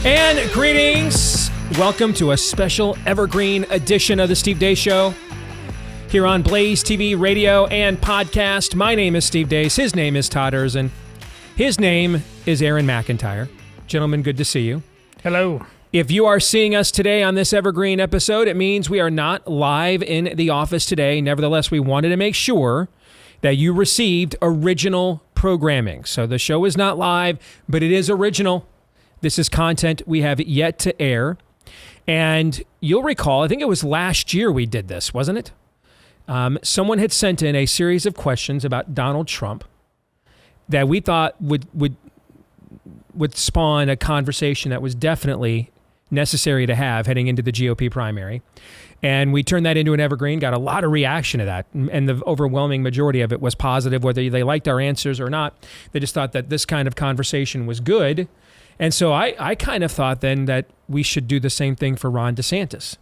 And greetings. Welcome to a special evergreen edition of the Steve Deace Show here on BlazeTV radio and podcast. My name is Steve Deace. His name is Todd Erzin. His name is Aaron McIntyre. Gentlemen, good to see you. Hello. If you are seeing us today on this evergreen episode, it means we are not live in the office today. Nevertheless, we wanted to make sure that you received original programming. So the show is not live, but it is original. This is content we have yet to air. And you'll recall, I think it was last year we did this, wasn't it? Someone had sent in a series of questions about Donald Trump that we thought would spawn a conversation that was definitely necessary to have heading into the GOP primary. And we turned that into an evergreen, got a lot of reaction to that. And the overwhelming majority of it was positive, whether they liked our answers or not. They just thought that this kind of conversation was good. And so I kind of thought then that we should do the same thing for Ron DeSantis.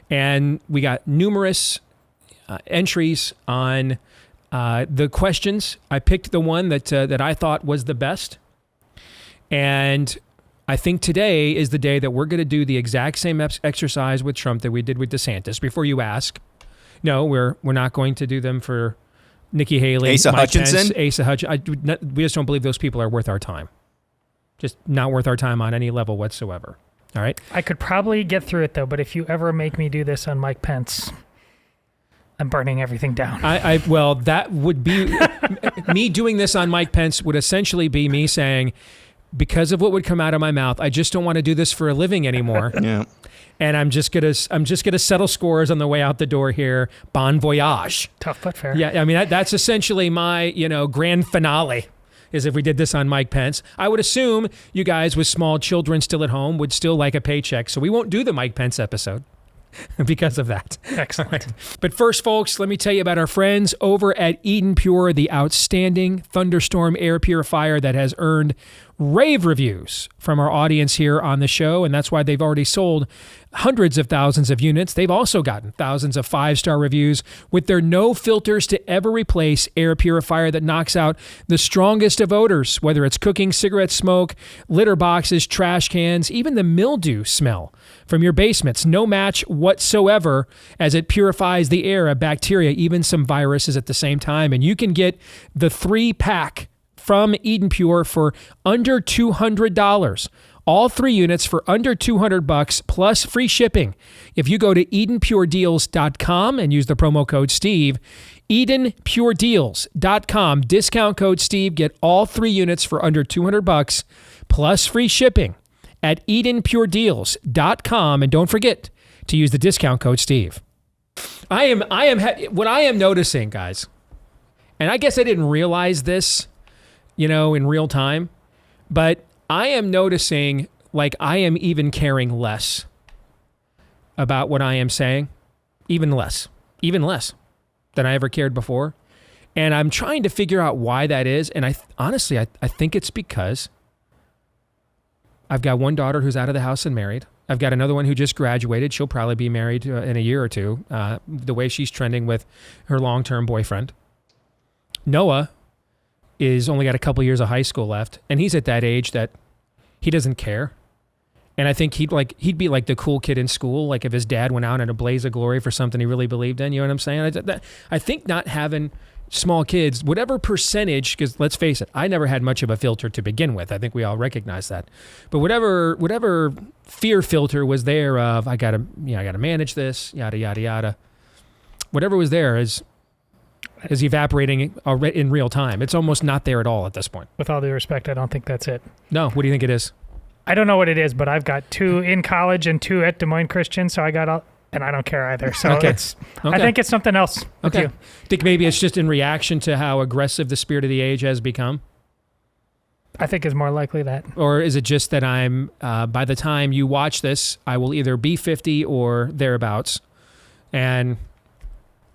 And we got numerous entries on the questions. I picked the one that I thought was the best. And I think today is the day that we're going to do the exact same exercise with Trump that we did with DeSantis. Before you ask, no, we're not going to do them for Nikki Haley, Asa Mike Hutchinson. Pence, Asa Hutchinson. We just don't believe those people are worth our time. Just not worth our time on any level whatsoever. All right? I could probably get through it, though, but if you ever make me do this on Mike Pence, I'm burning everything down. Well, that would be... me doing this on Mike Pence would essentially be me saying, because of what would come out of my mouth, I just don't want to do this for a living anymore. Yeah. And I'm just gonna settle scores on the way out the door here. Bon voyage. Tough but fair. Yeah, I mean, that's essentially my, grand finale. Is if we did this on Mike Pence. I would assume you guys with small children still at home would still like a paycheck. So we won't do the Mike Pence episode because of that. Excellent. Right. But first, folks, let me tell you about our friends over at EdenPURE, the outstanding thunderstorm air purifier that has earned rave reviews from our audience here on the show. And that's why they've already sold hundreds of thousands of units. They've also gotten thousands of 5-star reviews with their no filters to ever replace air purifier that knocks out the strongest of odors, whether it's cooking, cigarette smoke, litter boxes, trash cans, even the mildew smell from your basements. No match whatsoever as it purifies the air of bacteria, even some viruses at the same time. And you can get the 3-pack from EdenPURE for under $200. All 3 units for under $200 plus free shipping. If you go to EdenPureDeals.com and use the promo code Steve, EdenPureDeals.com, discount code Steve, get all 3 units for under $200 plus free shipping at EdenPureDeals.com, and don't forget to use the discount code Steve. What I am noticing, guys, and I guess I didn't realize this, in real time, but I am noticing like I am even caring less about what I am saying, even less than I ever cared before. And I'm trying to figure out why that is. And I think it's because I've got one daughter who's out of the house and married. I've got another one who just graduated. She'll probably be married in a year or two, the way she's trending with her long-term boyfriend. Noah is only got a couple years of high school left, and he's at that age that he doesn't care. And I think he'd be like the cool kid in school, like if his dad went out in a blaze of glory for something he really believed in. You know what I'm saying? I think not having small kids, whatever percentage, because let's face it, I never had much of a filter to begin with. I think we all recognize that. But whatever fear filter was there of I gotta manage this, yada yada yada. Whatever was there is evaporating in real time. It's almost not there at all at this point. With all due respect, I don't think that's it. No, what do you think it is? I don't know what it is, but I've got 2 in college and 2 at Des Moines Christian, so I got all, and I don't care either. So okay. I think it's something else with you. Think maybe it's just in reaction to how aggressive the spirit of the age has become? I think it's more likely that. Or is it just that I'm, by the time you watch this, I will either be 50 or thereabouts, and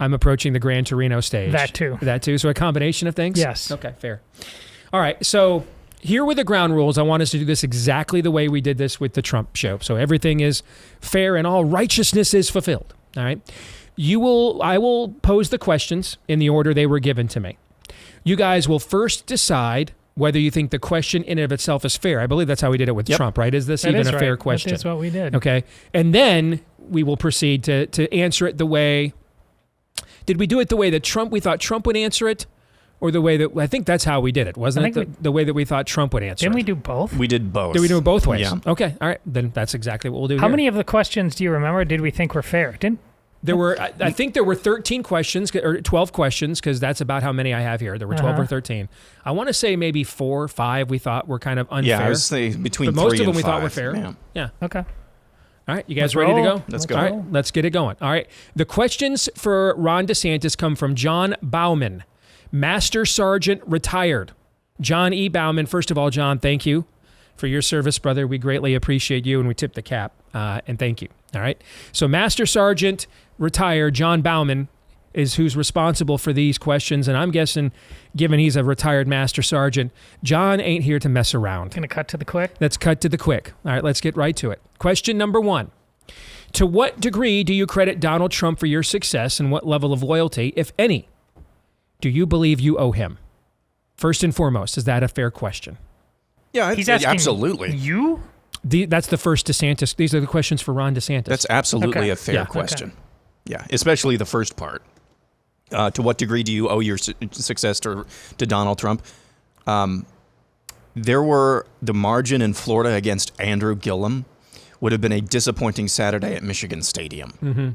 I'm approaching the Gran Torino stage. That too. So a combination of things? Yes. Okay, fair. All right, so here were the ground rules. I want us to do this exactly the way we did this with the Trump show. So everything is fair and all righteousness is fulfilled. All right. I will pose the questions in the order they were given to me. You guys will first decide whether you think the question in and of itself is fair. I believe that's how we did it with Trump, right? Is this That even is a right. fair question? That is what we did. Okay. And then we will proceed to answer it the way, did we do it the way that we thought Trump would answer it? Or the way that, I think that's how we did it, wasn't it? The way that we thought Trump would answer Didn't it. we do both? We did both. Did we do it both ways? Yeah. Okay. All right. Then that's exactly what we'll do How here. many of the questions do you remember did we think were fair? There were, I think there were 13 questions, or 12 questions, because that's about how many I have here. There were 12 or 13. I want to say maybe 4 or 5 we thought were kind of unfair. Yeah, I was saying between but most 3 of them and we 5. thought were fair. Yeah. Okay. All right, you guys Let's ready to roll. go? Let's go. All right, let's get it going. All right, the questions for Ron DeSantis come from John Bauman, Master Sergeant retired. John E. Bauman, first of all, John, thank you for your service, brother. We greatly appreciate you, and we tip the cap, and thank you. All right, so Master Sergeant retired John Bauman is who's responsible for these questions, and I'm guessing, given he's a retired Master Sergeant, John ain't here to mess around. Gonna cut to the quick. Let's cut to the quick. All right, let's get right to it. Question number 1. To what degree do you credit Donald Trump for your success, and what level of loyalty, if any, do you believe you owe him? First and foremost, is that a fair question? Yeah, He's asking absolutely. you? That's the first DeSantis. These are the questions for Ron DeSantis. That's absolutely Okay. a fair Yeah. question. Yeah, especially the first part. To what degree do you owe your success to Donald Trump? There were the margin in Florida against Andrew Gillum would have been a disappointing Saturday at Michigan Stadium. Mm-hmm.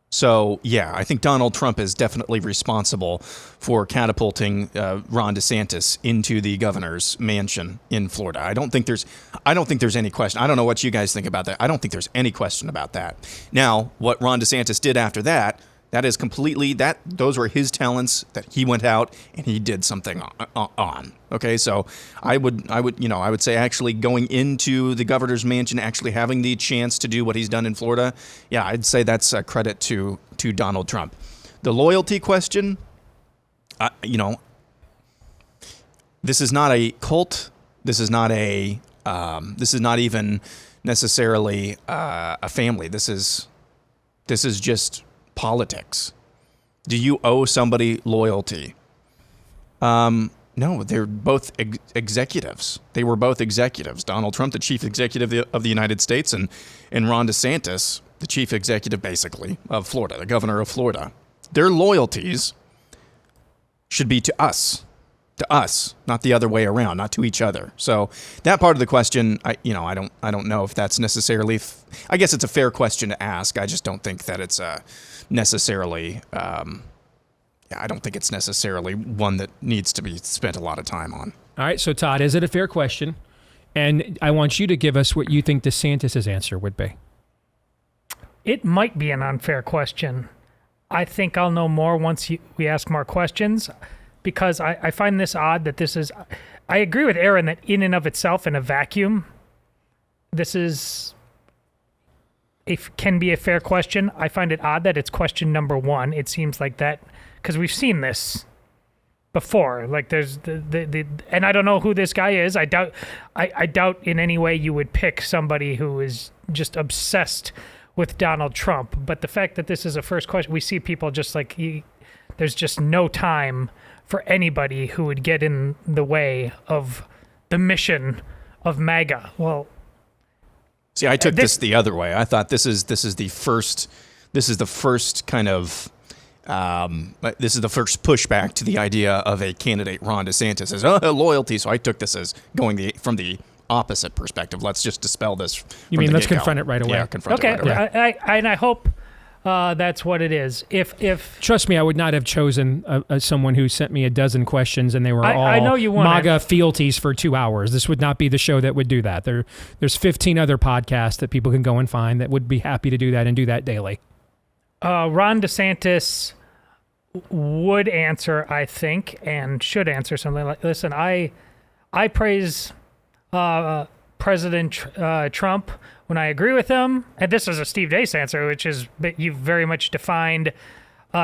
So, yeah, I think Donald Trump is definitely responsible for catapulting Ron DeSantis into the governor's mansion in Florida. I don't think there's any question. I don't know what you guys think about that. I don't think there's any question about that. Now, what Ron DeSantis did after that, that is completely those were his talents that he went out and he did something on. Okay, so I would say actually going into the governor's mansion, actually having the chance to do what he's done in Florida, yeah, I'd say that's a credit to Donald Trump. The loyalty question, this is not a cult. This is not even necessarily a family. This is just politics. Do you owe somebody loyalty? No, they're both executives. They were both executives. Donald Trump, the chief executive of the United States, and Ron DeSantis, the chief executive, basically, of Florida, the governor of Florida. Their loyalties should be to us, not the other way around, not to each other. So that part of the question, I don't know if that's necessarily. I guess it's a fair question to ask. I just don't think that it's necessarily. I don't think it's necessarily one that needs to be spent a lot of time on. All right, so Todd, is it a fair question? And I want you to give us what you think DeSantis' answer would be. It might be an unfair question. I think I'll know more once we ask more questions, because I find this odd that this is. I agree with Aaron that in and of itself, in a vacuum, this can be a fair question. I find it odd that it's question number 1. It seems like that, because we've seen this before. Like there's and I don't know who this guy is. I doubt in any way you would pick somebody who is just obsessed with Donald Trump. But the fact that this is a first question, we see people just like there's just no time for anybody who would get in the way of the mission of MAGA. Well, see, I took this the other way. I thought this is the first kind of this is the first pushback to the idea of a candidate Ron DeSantis as loyalty. So I took this as going from the opposite perspective. Let's just dispel this. You mean let's confront it right away? Yeah, confront okay, it right away. I hope that's what it is. If Trust me, I would not have chosen someone who sent me a dozen questions and they were all I know you wouldn't. MAGA fealties for 2 hours. This would not be the show that would do that. There's 15 other podcasts that people can go and find that would be happy to do that and do that daily. Ron DeSantis would answer, I think, and should answer something like, listen, I praise President Trump when I agree with him, and this is a Steve Deace answer, which is you very much defined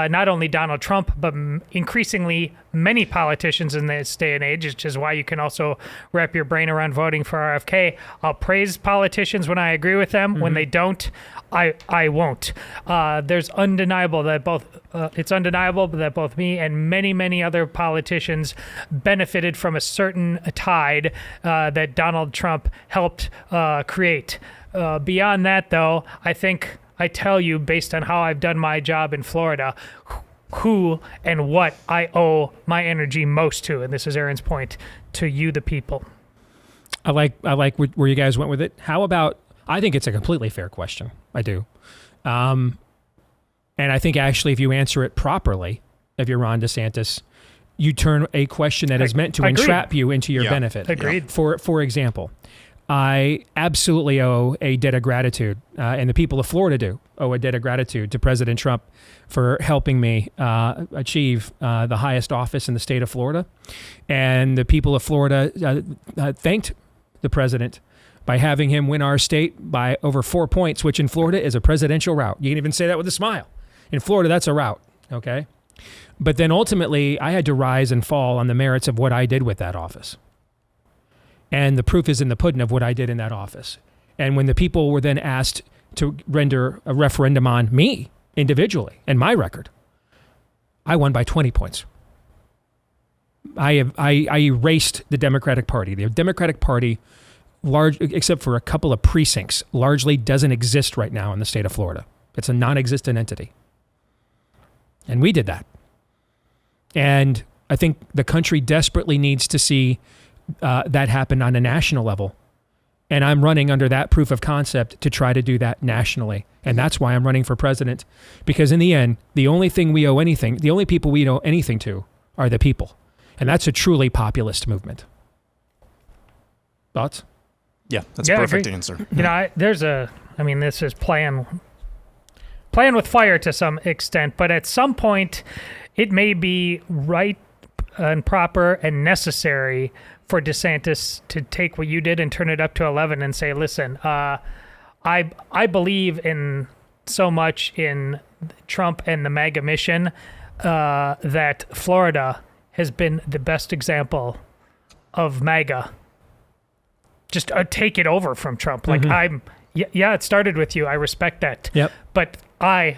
not only Donald Trump, but increasingly many politicians in this day and age, which is why you can also wrap your brain around voting for RFK. I'll praise politicians when I agree with them. When they don't, I won't. There's undeniable that it's undeniable that both me and many other politicians benefited from a certain tide that Donald Trump helped create. Beyond that, though, I tell you, based on how I've done my job in Florida, who and what I owe my energy most to, and this is Aaron's point, to you, the people. I like where you guys went with it. How about, I think it's a completely fair question. I do. And I think actually if you answer it properly, if you're Ron DeSantis, you turn a question that is meant to entrap you into your benefit. Agreed. For example, I absolutely owe a debt of gratitude, and the people of Florida owe a debt of gratitude to President Trump for helping me achieve the highest office in the state of Florida. And the people of Florida thanked the president by having him win our state by over 4 points, which in Florida is a presidential route. You can even say that with a smile. In Florida, that's a route, okay? But then ultimately, I had to rise and fall on the merits of what I did with that office. And the proof is in the pudding of what I did in that office. And when the people were then asked to render a referendum on me individually and my record, I won by 20 points. I erased the Democratic Party. The Democratic Party, except for a couple of precincts, largely doesn't exist right now in the state of Florida. It's a non-existent entity. And we did that. And I think the country desperately needs to see that happen on a national level. And I'm running under that proof of concept to try to do that nationally. And that's why I'm running for president. Because in the end, the only people we owe anything to are the people. And that's a truly populist movement. Thoughts? Yeah, that's a perfect answer. You know, this is playing with fire to some extent, but at some point it may be right and proper and necessary for DeSantis to take what you did and turn it up to 11 and say, listen, I believe in so much in Trump and the MAGA mission that Florida has been the best example of MAGA. Just take it over from Trump. Like it started with you. I respect that. Yep. But I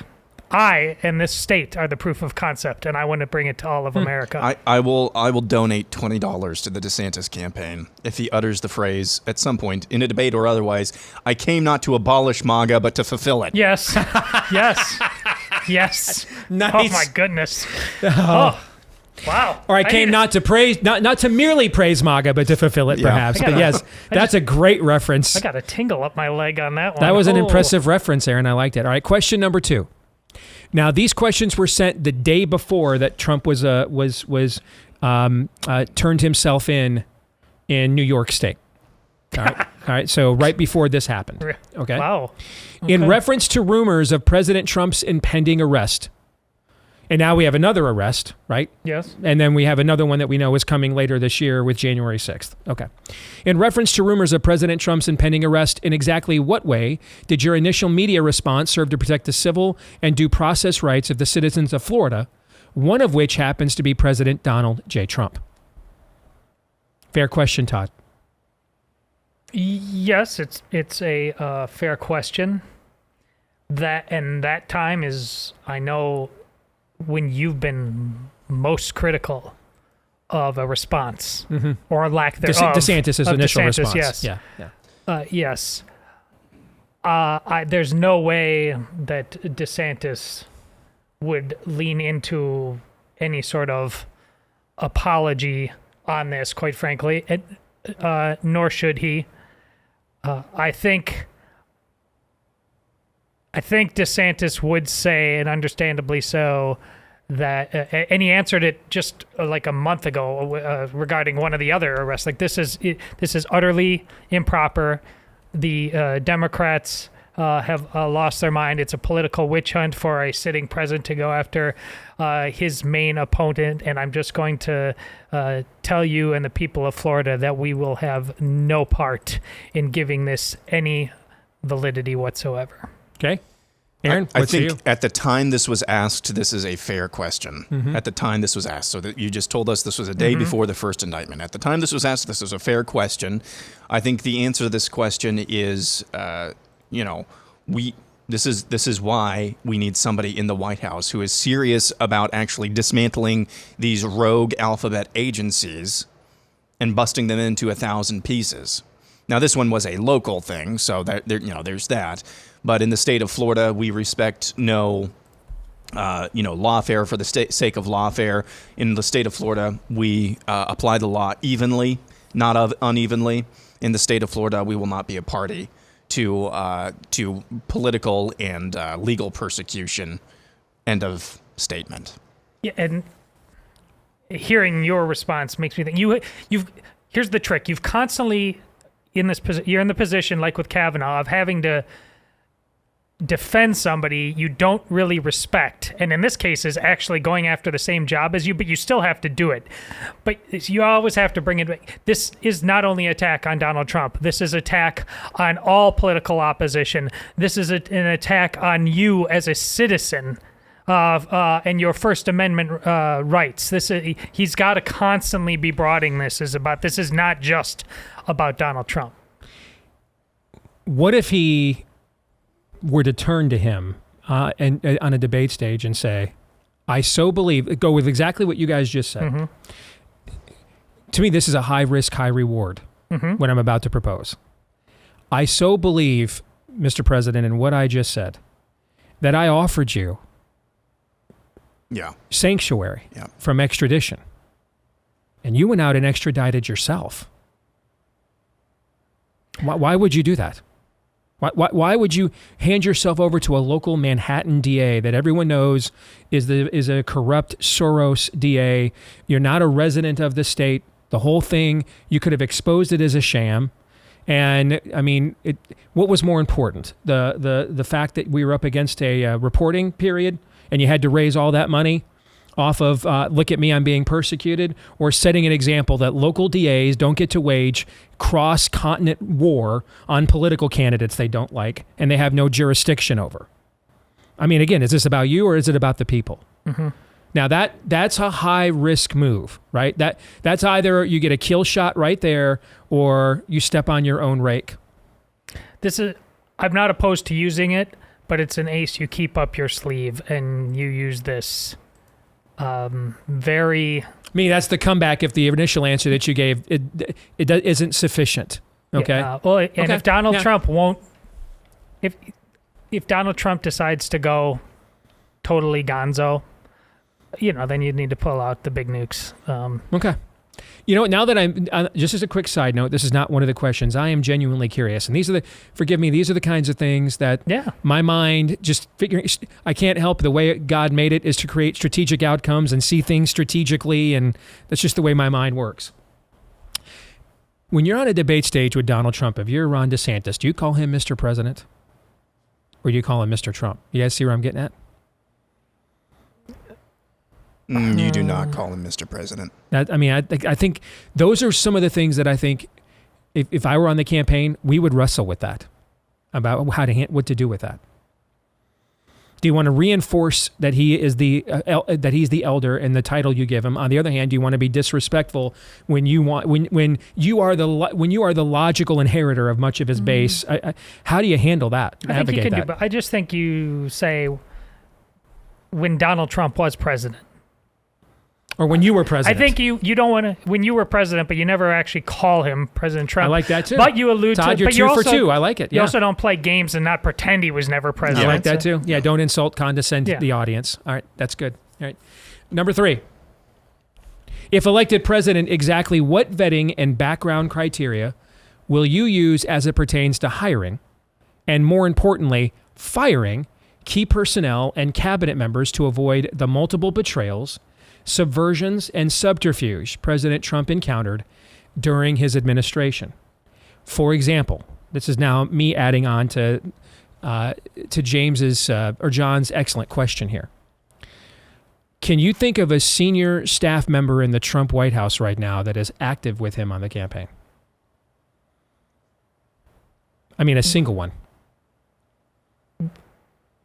and this state are the proof of concept, and I want to bring it to all of America. I will donate $20 to the DeSantis campaign if he utters the phrase at some point in a debate or otherwise, "I came not to abolish MAGA, but to fulfill it." Yes. Yes. Nice. Oh my goodness. Oh. Wow. Or I came not to merely praise MAGA, but to fulfill it, perhaps. But yes, that's a great reference. I got a tingle up my leg on that one. That was an impressive reference, Aaron. I liked it. All right, question number 2. Now, these questions were sent the day before that Trump was turned himself in New York State. All right. So right before this happened. Okay. Wow. Okay. In reference to rumors of President Trump's impending arrest. And now we have another arrest, right? Yes. And then we have another one that we know is coming later this year with January 6th. Okay. In reference to rumors of President Trump's impending arrest, in exactly what way did your initial media response serve to protect the civil and due process rights of the citizens of Florida, one of which happens to be President Donald J. Trump? Fair question, Todd. Yes, it's a fair question. That time is, I know, when you've been most critical of a response or lack thereof. DeSantis' initial response. Yes. Yeah. Yes. There's no way that DeSantis would lean into any sort of apology on this, quite frankly, nor should he. I think DeSantis would say, and understandably so, that, and he answered it just like a month ago regarding one of the other arrests. Like this is utterly improper. The Democrats have lost their mind. It's a political witch hunt for a sitting president to go after his main opponent. And I'm just going to tell you and the people of Florida that we will have no part in giving this any validity whatsoever. Okay. Aaron, I what's for you? think at the time this was asked, this is a fair question. Mm-hmm. At the time this was asked, so that you just told us this was a day before the first indictment. At the time this was asked, this was a fair question. I think the answer to this question is, this is why we need somebody in the White House who is serious about actually dismantling these rogue alphabet agencies and busting them into 1,000 pieces. Now, this one was a local thing, so that there's that. But in the state of Florida, we respect no, lawfare for the sake of lawfare. In the state of Florida, we apply the law evenly, not unevenly. In the state of Florida, we will not be a party to political and legal persecution. End of statement. Yeah, and hearing your response makes me think you've. Here's the trick: you've constantly you're in the position, like with Kavanaugh, of having to defend somebody you don't really respect, and in this case is actually going after the same job as you, but you still have to do it. But you always have to bring it back. This is not only an attack on Donald Trump. This is an attack on all political opposition. This is an attack on you as a citizen and your First Amendment rights. He's got to constantly be broadening this. This is not just about Donald Trump. What if he were to turn to him and on a debate stage and say, I so believe, go with exactly what you guys just said. Mm-hmm. To me, this is a high risk, high reward, what I'm about to propose. I so believe, Mr. President, in what I just said, that I offered you sanctuary from extradition. And you went out and extradited yourself. Why would you do that? Why would you hand yourself over to a local Manhattan DA that everyone knows is a corrupt Soros DA? You're not a resident of the state. The whole thing, you could have exposed it as a sham. And I mean, what was more important? The fact that we were up against a reporting period and you had to raise all that money off of, look at me, I'm being persecuted, or setting an example that local DAs don't get to wage cross-continent war on political candidates they don't like and they have no jurisdiction over. I mean, again, is this about you or is it about the people? Mm-hmm. Now, that's a high-risk move, right? That's either you get a kill shot right there or you step on your own rake. I'm not opposed to using it, but it's an ace you keep up your sleeve and you use this very... I mean, that's the comeback if the initial answer that you gave it isn't sufficient. Okay. If Donald Trump won't, if Donald Trump decides to go totally gonzo, then you'd need to pull out the big nukes. Okay. Now that I'm just as a quick side note, this is not one of the questions. I am genuinely curious, and these are the kinds of things that my mind just figuring. I can't help the way God made it is to create strategic outcomes and see things strategically, and that's just the way my mind works. When you're on a debate stage with Donald Trump, if you're Ron DeSantis, do you call him Mr. President, or do you call him Mr. Trump? You guys see where I'm getting at? You do not call him Mr. President. I think those are some of the things that I think if I were on the campaign, we would wrestle with that, about what to do with that. Do you want to reinforce that he is that he's the elder and the title you give him? On the other hand, do you want to be disrespectful when you are the logical inheritor of much of his base? How do you handle that? I think you can but I just think you say when Donald Trump was president. Or when you were president. I think you don't want to, when you were president, but you never actually call him President Trump. I like that too. But you allude Todd, to you're but 2 you for also, 2. I like it. You also don't play games and not pretend he was never president. I like that too. Yeah, don't insult, condescend the audience. All right, that's good. All right. Number 3. If elected president, exactly what vetting and background criteria will you use as it pertains to hiring and, more importantly, firing key personnel and cabinet members to avoid the multiple betrayals, subversions, and subterfuge President Trump encountered during his administration? For example, this is now me adding on to James's or John's excellent question here. Can you think of a senior staff member in the Trump White House right now that is active with him on the campaign? I mean, a single one.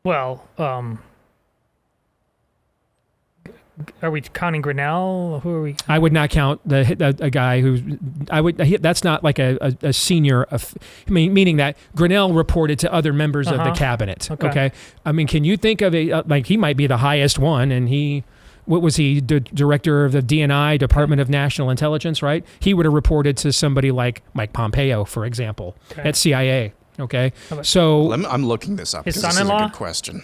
Well, are we counting Grinnell? Who are we? I would not count a guy who's. That's not like a senior. Meaning that Grinnell reported to other members of the cabinet. Okay. I mean, can you think of like he might be the highest one, and he. What was he? The director of the DNI, Department of National Intelligence, right? He would have reported to somebody like Mike Pompeo, for example, at CIA. Okay. So I'm looking this up. His This is a son-in-law? good question.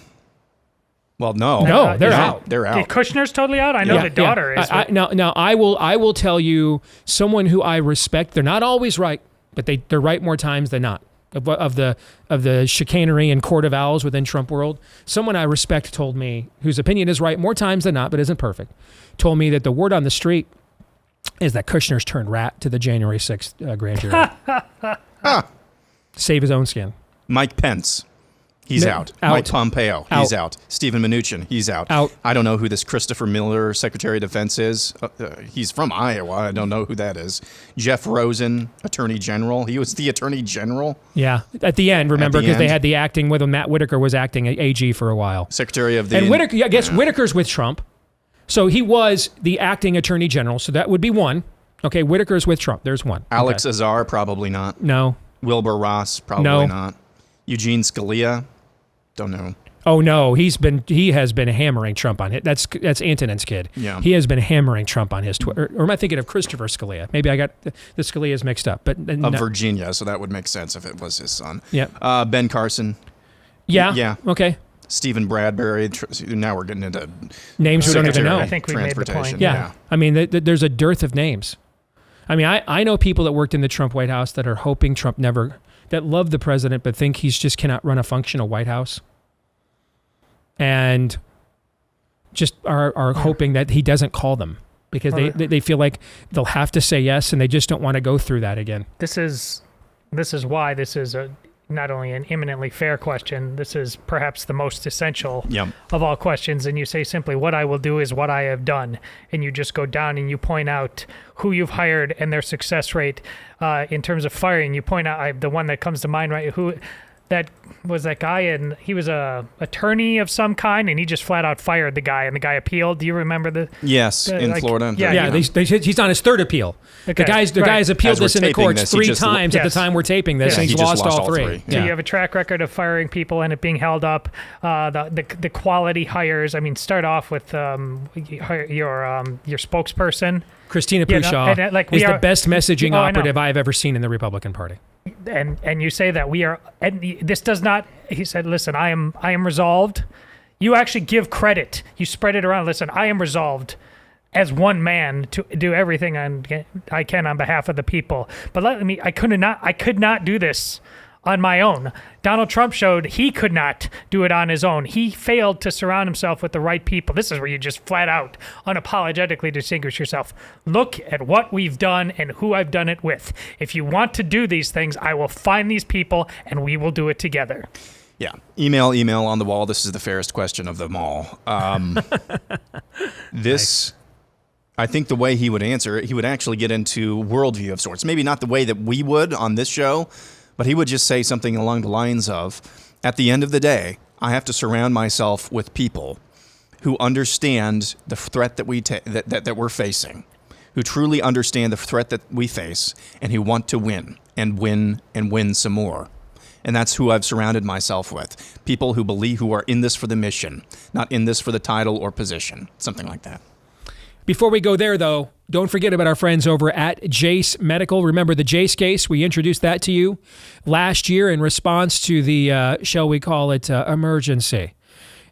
Well, no, they're out. They're out. Kushner's totally out. I know the daughter is. Now I will tell you someone who I respect. They're not always right, but they're right more times than not. Of the chicanery and court of owls within Trump world, someone I respect told me, whose opinion is right more times than not, but isn't perfect, told me that the word on the street is that Kushner's turned rat to the January 6th grand jury. Save his own skin. Mike Pence. He's out. Mike Pompeo, he's out. Stephen Mnuchin, he's out. I don't know who this Christopher Miller, Secretary of Defense, is. He's from Iowa. I don't know who that is. Jeff Rosen, Attorney General. He was the Attorney General. Yeah, at the end, remember, because they had the acting with him. Matt Whitaker was acting AG for a while. Secretary of the... And Whitaker, I guess Whitaker's with Trump. So he was the acting Attorney General. So that would be one. Okay, Whitaker's with Trump. There's one. Alex Azar, probably not. No. Wilbur Ross, probably not. Eugene Scalia. Don't know. Oh no, he has been hammering Trump on it. That's Antonin's kid. Yeah. He has been hammering Trump on his Twitter. Or am I thinking of Christopher Scalia? Maybe I got the Scalias mixed up. But of Virginia, so that would make sense if it was his son. Yeah. Ben Carson. Yeah. Yeah. Okay. Stephen Bradbury. Now we're getting into names we don't even know. I think we made the point. Yeah. I mean, there's a dearth of names. I mean, I know people that worked in the Trump White House that are hoping Trump that love the president but think he's just cannot run a functional White House. And just are hoping that he doesn't call them because they feel like they'll have to say yes and they just don't want to go through that again. This is why this is not only an eminently fair question, this is perhaps the most essential of all questions. And you say simply, what I will do is what I have done. And you just go down and you point out who you've hired and their success rate in terms of firing. You point out the one that comes to mind, right? Who that was that guy, and he was a attorney of some kind, and he just flat out fired the guy, and the guy appealed. Do you remember the? Yes, in Florida. Yeah. He's on his third appeal. Okay. The guy's appealed this in the courts three times at the time we're taping this, and he's lost all three. So you have a track record of firing people and it being held up. The quality hires. I mean, start off with your spokesperson. Christina Pushaw is the best messaging operative I've ever seen in the Republican Party. And you say that we are, and this does not, he said, listen, I am resolved. You actually give credit. You spread it around. Listen, I am resolved as one man to do everything I can on behalf of the people. But I could not do this on my own. Donald Trump showed he could not do it on his own. He failed to surround himself with the right people. This is where you just flat out, unapologetically distinguish yourself. Look at what we've done and who I've done it with. If you want to do these things, I will find these people and we will do it together. Yeah. Email on the wall. This is the fairest question of them all. Nice. I think the way he would answer it, he would actually get into worldview of sorts. Maybe not the way that we would on this show, but he would just say something along the lines of, at the end of the day, I have to surround myself with people who understand the threat that that we're facing, who truly understand the threat that we face, and who want to win and win and win some more. And that's who I've surrounded myself with. People who are in this for the mission, not in this for the title or position, something like that. Before we go there, though, don't forget about our friends over at Jase Medical. Remember the Jase case? We introduced that to you last year in response to the, shall we call it, emergency.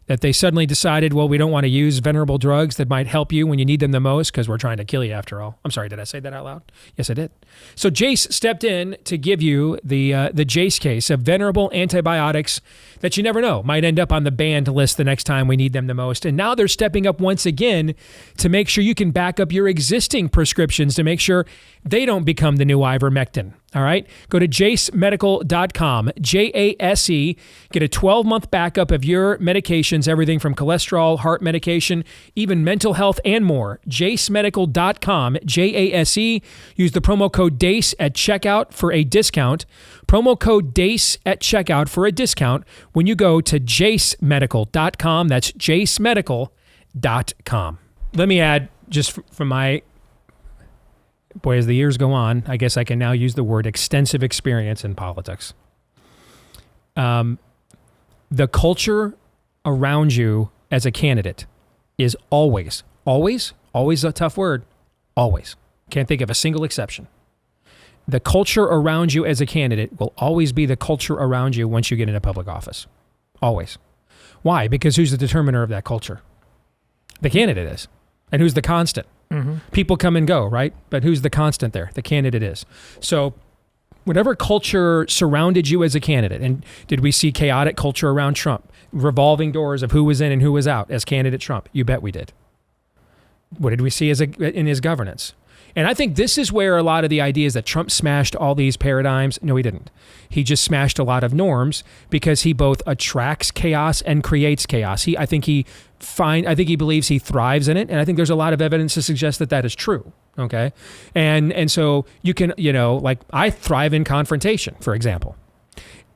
That they suddenly decided, well, we don't want to use venerable drugs that might help you when you need them the most because we're trying to kill you after all. I'm sorry, did I say that out loud? Yes, I did. So Jase stepped in to give you the Jase case of venerable antibiotics that you never know might end up on the banned list the next time we need them the most. And now they're stepping up once again to make sure you can back up your existing prescriptions to make sure they don't become the new ivermectin. All right. Go to jasemedical.com, JASE. Get a 12-month backup of your medications, everything from cholesterol, heart medication, even mental health, and more. Jasemedical.com, JASE. Use the promo code DACE at checkout for a discount. Promo code DACE at checkout for a discount when you go to jasemedical.com. That's jasemedical.com. Let me add, just from my... Boy, as the years go on, I guess I can now use the word extensive experience in politics. The culture around you as a candidate is always a tough word, always. Can't think of a single exception. The culture around you as a candidate will always be the culture around you once you get into public office. Always. Why? Because who's the determiner of that culture? The candidate is. And who's the constant? Mm-hmm. People come and go, right? But who's the constant there? The candidate is. So whatever culture surrounded you as a candidate, and did we see chaotic culture around Trump? Revolving doors of who was in and who was out as candidate Trump? You bet we did. What did we see in his governance? And I think this is where a lot of the ideas that Trump smashed all these paradigms. No, he didn't. He just smashed a lot of norms because he both attracts chaos and creates chaos. I think he believes he thrives in it. And I think there's a lot of evidence to suggest that that is true. Okay. And so you can, like I thrive in confrontation, for example.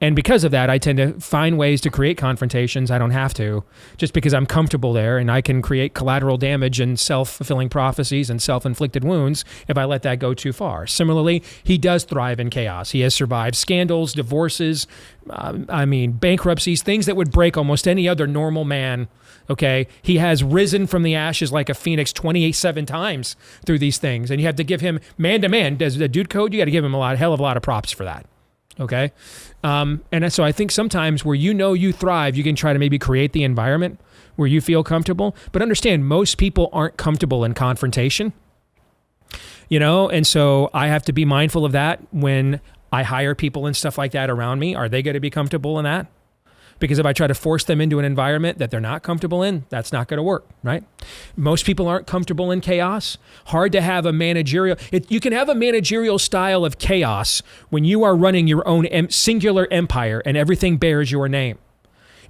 And because of that, I tend to find ways to create confrontations. I don't have to, just because I'm comfortable there, and I can create collateral damage and self-fulfilling prophecies and self-inflicted wounds if I let that go too far. Similarly, he does thrive in chaos. He has survived scandals, divorces, bankruptcies, things that would break almost any other normal man. Okay, he has risen from the ashes like a phoenix 27 times through these things, and you have to give him man to man. Does the dude code? You got to give him a hell of a lot of props for that. Okay. And so I think sometimes where you thrive, you can try to maybe create the environment where you feel comfortable. But understand, most people aren't comfortable in confrontation, and so I have to be mindful of that when I hire people and stuff like that around me. Are they going to be comfortable in that? Because if I try to force them into an environment that they're not comfortable in, that's not going to work, right? Most people aren't comfortable in chaos. Hard to have a managerial... You can have a managerial style of chaos when you are running your own singular empire and everything bears your name.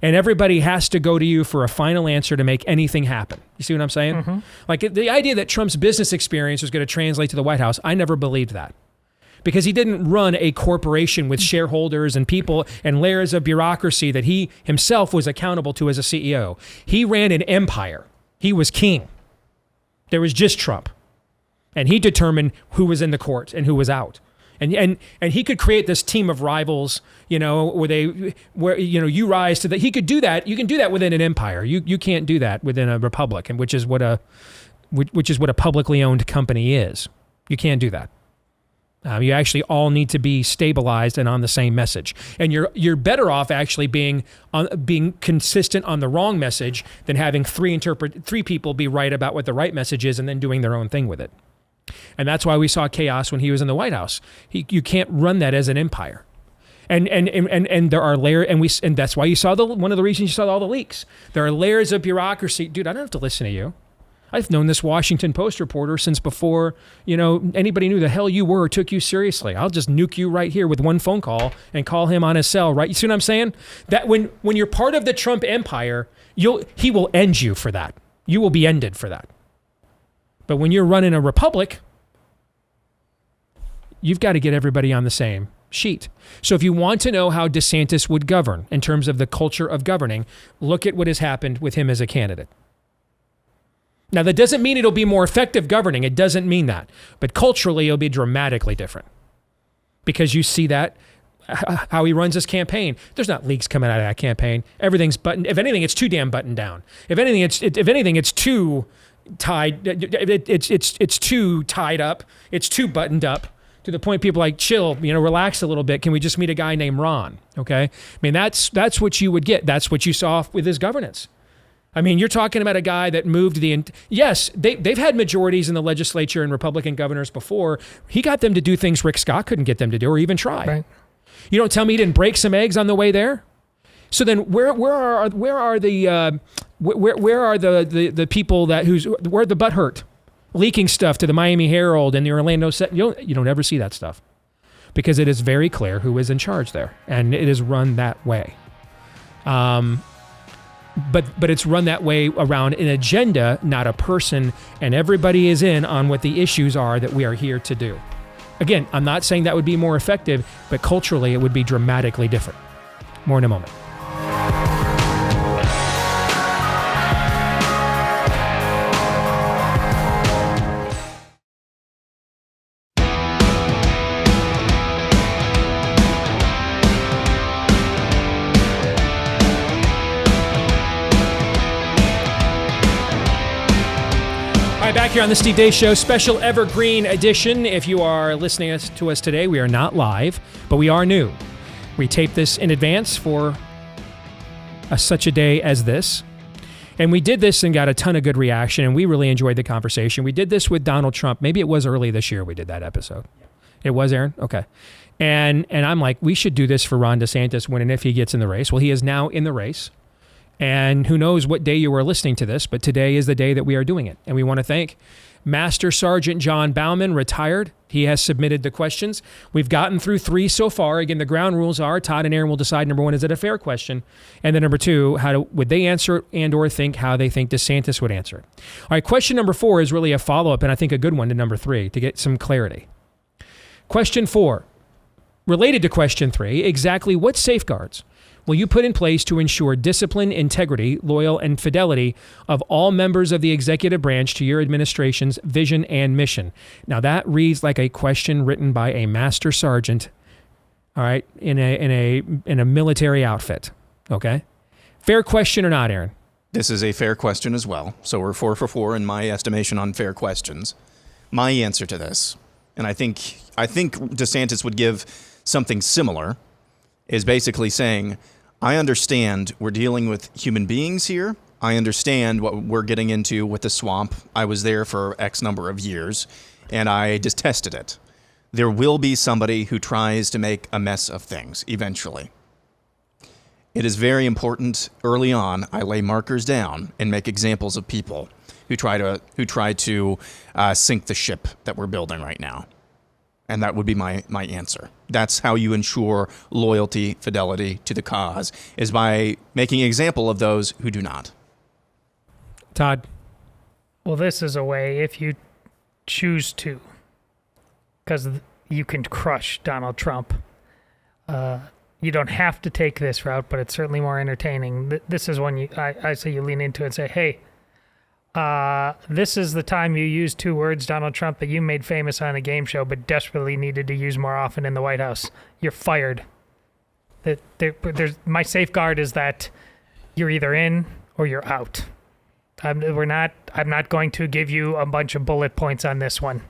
And everybody has to go to you for a final answer to make anything happen. You see what I'm saying? Mm-hmm. Like the idea that Trump's business experience was going to translate to the White House, I never believed that. Because he didn't run a corporation with shareholders and people and layers of bureaucracy that he himself was accountable to as a CEO. He ran an empire. He was king. There was just Trump. And he determined who was in the court and who was out. And he could create this team of rivals, where you rise to that. He could do that. You can do that within an empire. You can't do that within a republic, and which is what a publicly owned company is. You can't do that. You actually all need to be stabilized and on the same message. And you're better off actually being consistent on the wrong message than having three people be right about what the right message is and then doing their own thing with it. And that's why we saw chaos when he was in the White House. You can't run that as an empire. And there are layers, and that's why you saw one of the reasons you saw all the leaks. There are layers of bureaucracy. Dude, I don't have to listen to you. I've known this Washington Post reporter since before, anybody knew the hell you were or took you seriously. I'll just nuke you right here with one phone call and call him on his cell, right? You see what I'm saying? That when you're part of the Trump empire, he will end you for that. You will be ended for that. But when you're running a republic, you've got to get everybody on the same sheet. So if you want to know how DeSantis would govern in terms of the culture of governing, look at what has happened with him as a candidate. Now, that doesn't mean it'll be more effective governing. It doesn't mean that. But culturally, it'll be dramatically different. Because you see that, how he runs his campaign. There's not leaks coming out of that campaign. Everything's buttoned. If anything, it's too damn buttoned down. If anything, it's too tied. It's too tied up. It's too buttoned up to the point people are like, chill, relax a little bit. Can we just meet a guy named Ron? Okay. I mean, that's what you would get. That's what you saw with his governance. I mean, you're talking about a guy that moved yes, they've had majorities in the legislature and Republican governors before. He got them to do things Rick Scott couldn't get them to do or even try. Right. You don't tell me he didn't break some eggs on the way there? So then where are the people where the butthurt leaking stuff to the Miami Herald and the Orlando Set? You don't ever see that stuff. because it is very clear who is in charge there, and it is run that way. But it's run that way around an agenda, not a person, and everybody is in on what the issues are that we are here to do. Again, I'm not saying that would be more effective, but culturally it would be dramatically different. More in a moment. Back here on the Steve Deace Show, special Evergreen edition. If you are listening to us today, we are not live, but we are new. We taped this in advance for such a day as this. And we did this and got a ton of good reaction, and we really enjoyed the conversation. We did this with Donald Trump. Maybe it was early this year we did that episode. Yeah. It was, Aaron? Okay. And I'm like, we should do this for Ron DeSantis when and if he gets in the race. Well, he is now in the race. And who knows what day you were listening to this, but today is the day that we are doing it. And we want to thank Master Sergeant John Bauman, retired. He has submitted the questions. We've gotten through 3 so far. Again, the ground rules are Todd and Aaron will decide, number 1, is it a fair question? And then number 2, would they answer it and or think how they think DeSantis would answer it? All right, question number 4 is really a follow-up, and I think a good one to number 3 to get some clarity. Question 4, related to question 3, exactly what safeguards will you put in place to ensure discipline, integrity, loyal, and fidelity of all members of the executive branch to your administration's vision and mission? Now that reads like a question written by a master sergeant, all right, in a military outfit. Okay, fair question or not, Aaron? This is a fair question as well. So we're 4 for 4 in my estimation on fair questions. My answer to this, and I think DeSantis would give something similar, is basically saying, I understand we're dealing with human beings here. I understand what we're getting into with the swamp. I was there for X number of years, and I just tested it. There will be somebody who tries to make a mess of things eventually. It is very important early on I lay markers down and make examples of people who try to sink the ship that we're building right now. And that would be my answer. That's how you ensure loyalty, fidelity to the cause, is by making an example of those who do not. Todd? Well, this is a way, if you choose to, because you can crush Donald Trump. You don't have to take this route, but it's certainly more entertaining. This is one I say you lean into and say, hey, this is the time you used 2 words, Donald Trump, that you made famous on a game show, but desperately needed to use more often in the White House. You're fired. My safeguard is that you're either in or you're out. I'm not going to give you a bunch of bullet points on this one.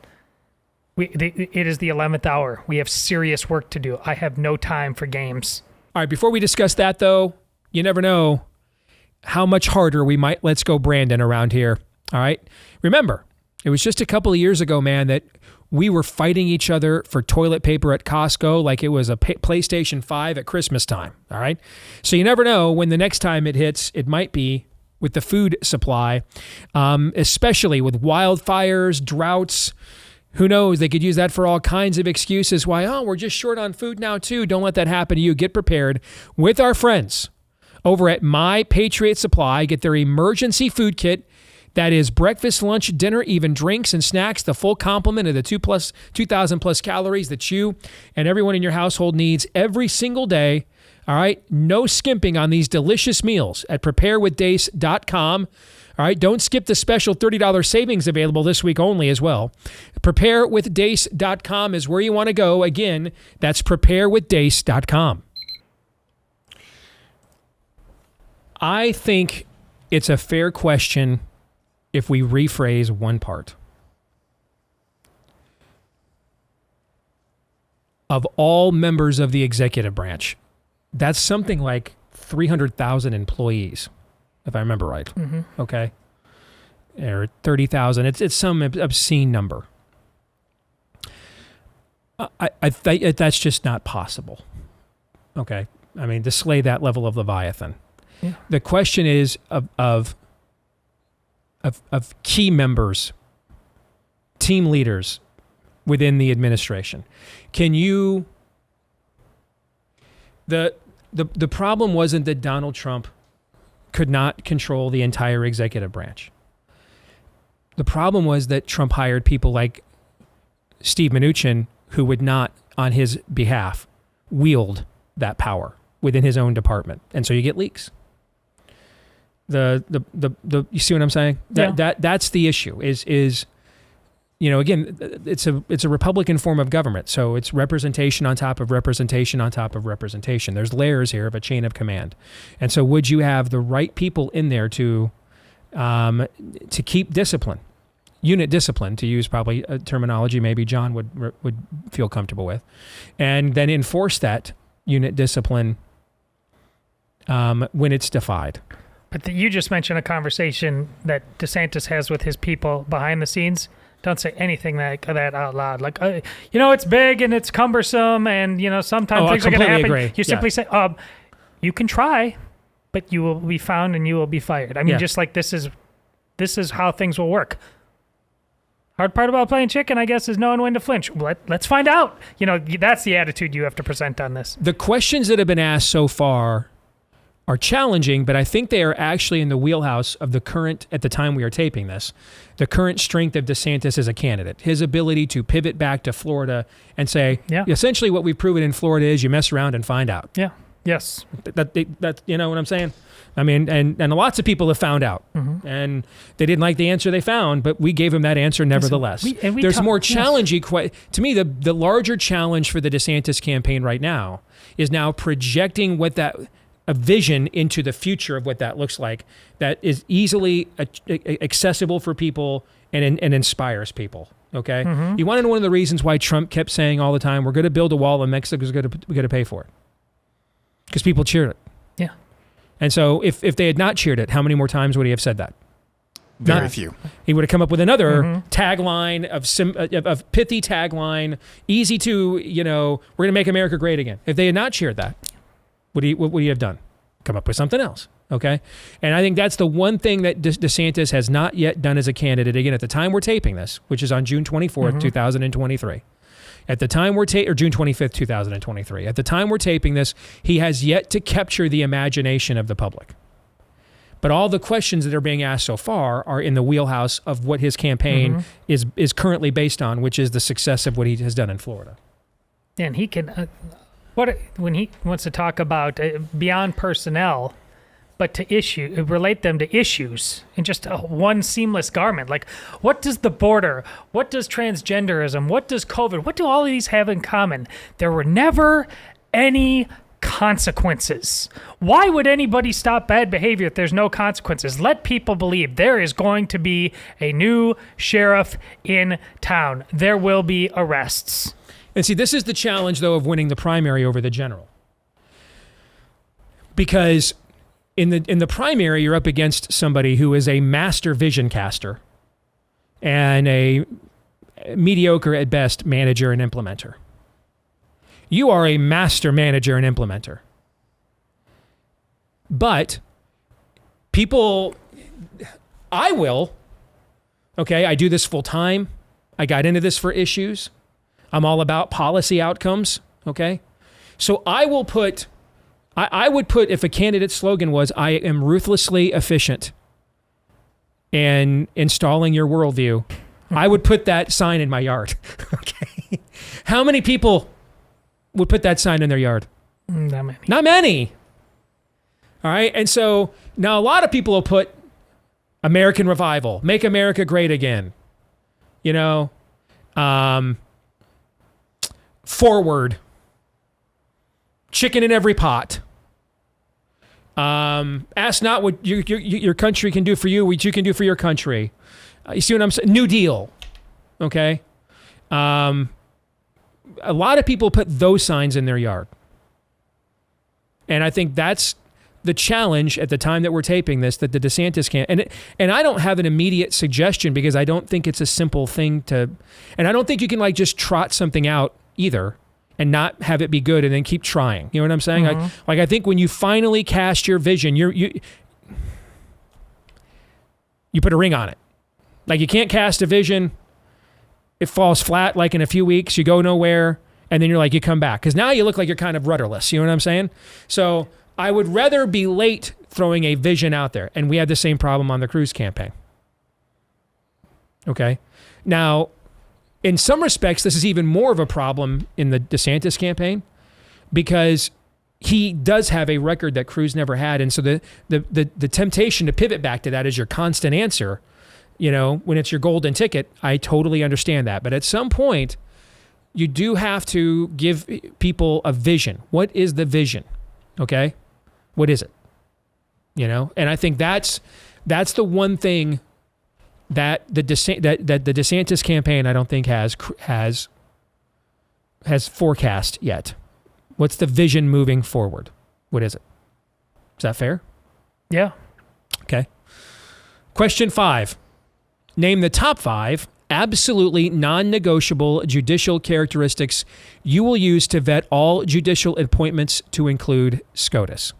It is the 11th hour. We have serious work to do. I have no time for games. All right, before we discuss that, though, you never know how much harder we might let's go Brandon around here. All right. Remember, it was just a couple of years ago, man, that we were fighting each other for toilet paper at Costco like it was a PlayStation 5 at Christmas time. All right. So you never know when the next time it hits, it might be with the food supply, especially with wildfires, droughts. Who knows? They could use that for all kinds of excuses. Why? We're just short on food now, too. Don't let that happen to you. Get prepared with our friends over at My Patriot Supply. Get their emergency food kit. That is breakfast, lunch, dinner, even drinks and snacks, the full complement of the 2,000 plus calories that you and everyone in your household needs every single day. All right. No skimping on these delicious meals at preparewithdace.com. All right. Don't skip the special $30 savings available this week only as well. Preparewithdace.com is where you want to go. Again, that's preparewithdace.com. I think it's a fair question if we rephrase one part. Of all members of the executive branch, that's something like 300,000 employees, if I remember right. Mm-hmm. Okay? Or 30,000. It's some obscene number. I think that's just not possible. Okay? I mean, to slay that level of Leviathan. Yeah. The question is of key members, team leaders, within the administration. Can you... The problem wasn't that Donald Trump could not control the entire executive branch. The problem was that Trump hired people like Steve Mnuchin, who would not, on his behalf, wield that power within his own department. And so you get leaks. You see what I'm saying? That's the issue is, you know, again, it's a Republican form of government. So it's representation on top of representation on top of representation. There's layers here of a chain of command. And so would you have the right people in there to keep discipline, unit discipline, to use probably a terminology maybe John would feel comfortable with, and then enforce that unit discipline when it's defied. But you just mentioned a conversation that DeSantis has with his people behind the scenes. Don't say anything like that out loud. Like, you know, it's big and it's cumbersome, and you know sometimes things are going to happen. Agree. You simply say, you can try, but you will be found and you will be fired. I mean, just like this is how things will work. Hard part about playing chicken, I guess, is knowing when to flinch. Let's find out. You know, that's the attitude you have to present on this. The questions that have been asked so far are challenging, but I think they are actually in the wheelhouse of the current, at the time we are taping this, the current strength of DeSantis as a candidate. His ability to pivot back to Florida and say, essentially what we've proven in Florida is you mess around and find out. Yeah. Yes. That you know what I'm saying? I mean, and lots of people have found out, and they didn't like the answer they found, but we gave them that answer nevertheless. There's more challenging. To me, the larger challenge for the DeSantis campaign right now is now projecting a vision into the future of what that looks like, that is easily accessible for people and inspires people. Okay, you want to know one of the reasons why Trump kept saying all the time, "We're going to build a wall and Mexico's going to pay for it," because people cheered it. Yeah. And so if they had not cheered it, how many more times would he have said that? Very few. He would have come up with another tagline of pithy tagline, easy to, you know, we're going to make America great again. If they had not cheered that, what would he have done? Come up with something else. Okay. And I think that's the one thing that DeSantis has not yet done as a candidate. Again, at the time we're taping this, which is on June 24th, 2023. At the time or June 25th, 2023. At the time we're taping this, he has yet to capture the imagination of the public. But all the questions that are being asked so far are in the wheelhouse of what his campaign is currently based on, which is the success of what he has done in Florida. And he can, when he wants to talk about beyond personnel, but to relate them to issues in just one seamless garment. Like, what does the border, what does transgenderism, what does COVID, what do all of these have in common? There were never any consequences. Why would anybody stop bad behavior if there's no consequences? Let people believe there is going to be a new sheriff in town. There will be arrests. And see, this is the challenge, though, of winning the primary over the general. Because in the primary, you're up against somebody who is a master vision caster and a mediocre at best manager and implementer. You are a master manager and implementer. But people, I do this full time. I got into this for issues. I'm all about policy outcomes, okay? So I would put, if a candidate's slogan was, I am ruthlessly efficient in installing your worldview, I would put that sign in my yard, okay? How many people would put that sign in their yard? Not many. Not many. All right, and so now a lot of people will put American Revival, Make America Great Again, you know, Forward, Chicken in Every Pot. Ask not what your country can do for you, what you can do for your country. You see what I'm saying? New Deal. Okay. A lot of people put those signs in their yard. And I think that's the challenge at the time that we're taping this, that the DeSantis can't. And I don't have an immediate suggestion because I don't think it's a simple thing to, and I don't think you can like just trot something out either and not have it be good and then keep trying. You know what I'm saying? Like I think when you finally cast your vision, you put a ring on it. Like you can't cast a vision it falls flat like in a few weeks, you go nowhere, and then you're like, you come back. Because now you look like you're kind of rudderless. You know what I'm saying? So I would rather be late throwing a vision out there. And we had the same problem on the Cruz campaign. Okay? Now, in some respects, this is even more of a problem in the DeSantis campaign because he does have a record that Cruz never had. And so the temptation to pivot back to that as your constant answer, you know, when it's your golden ticket, I totally understand that. But at some point, you do have to give people a vision. What is the vision? Okay? What is it? You know? And I think that's the one thing that the DeSantis campaign I don't think has forecast yet. What's the vision moving forward? What is it? Is that fair? Yeah. Okay. Question 5. Name the top 5 absolutely non-negotiable judicial characteristics you will use to vet all judicial appointments to include SCOTUS.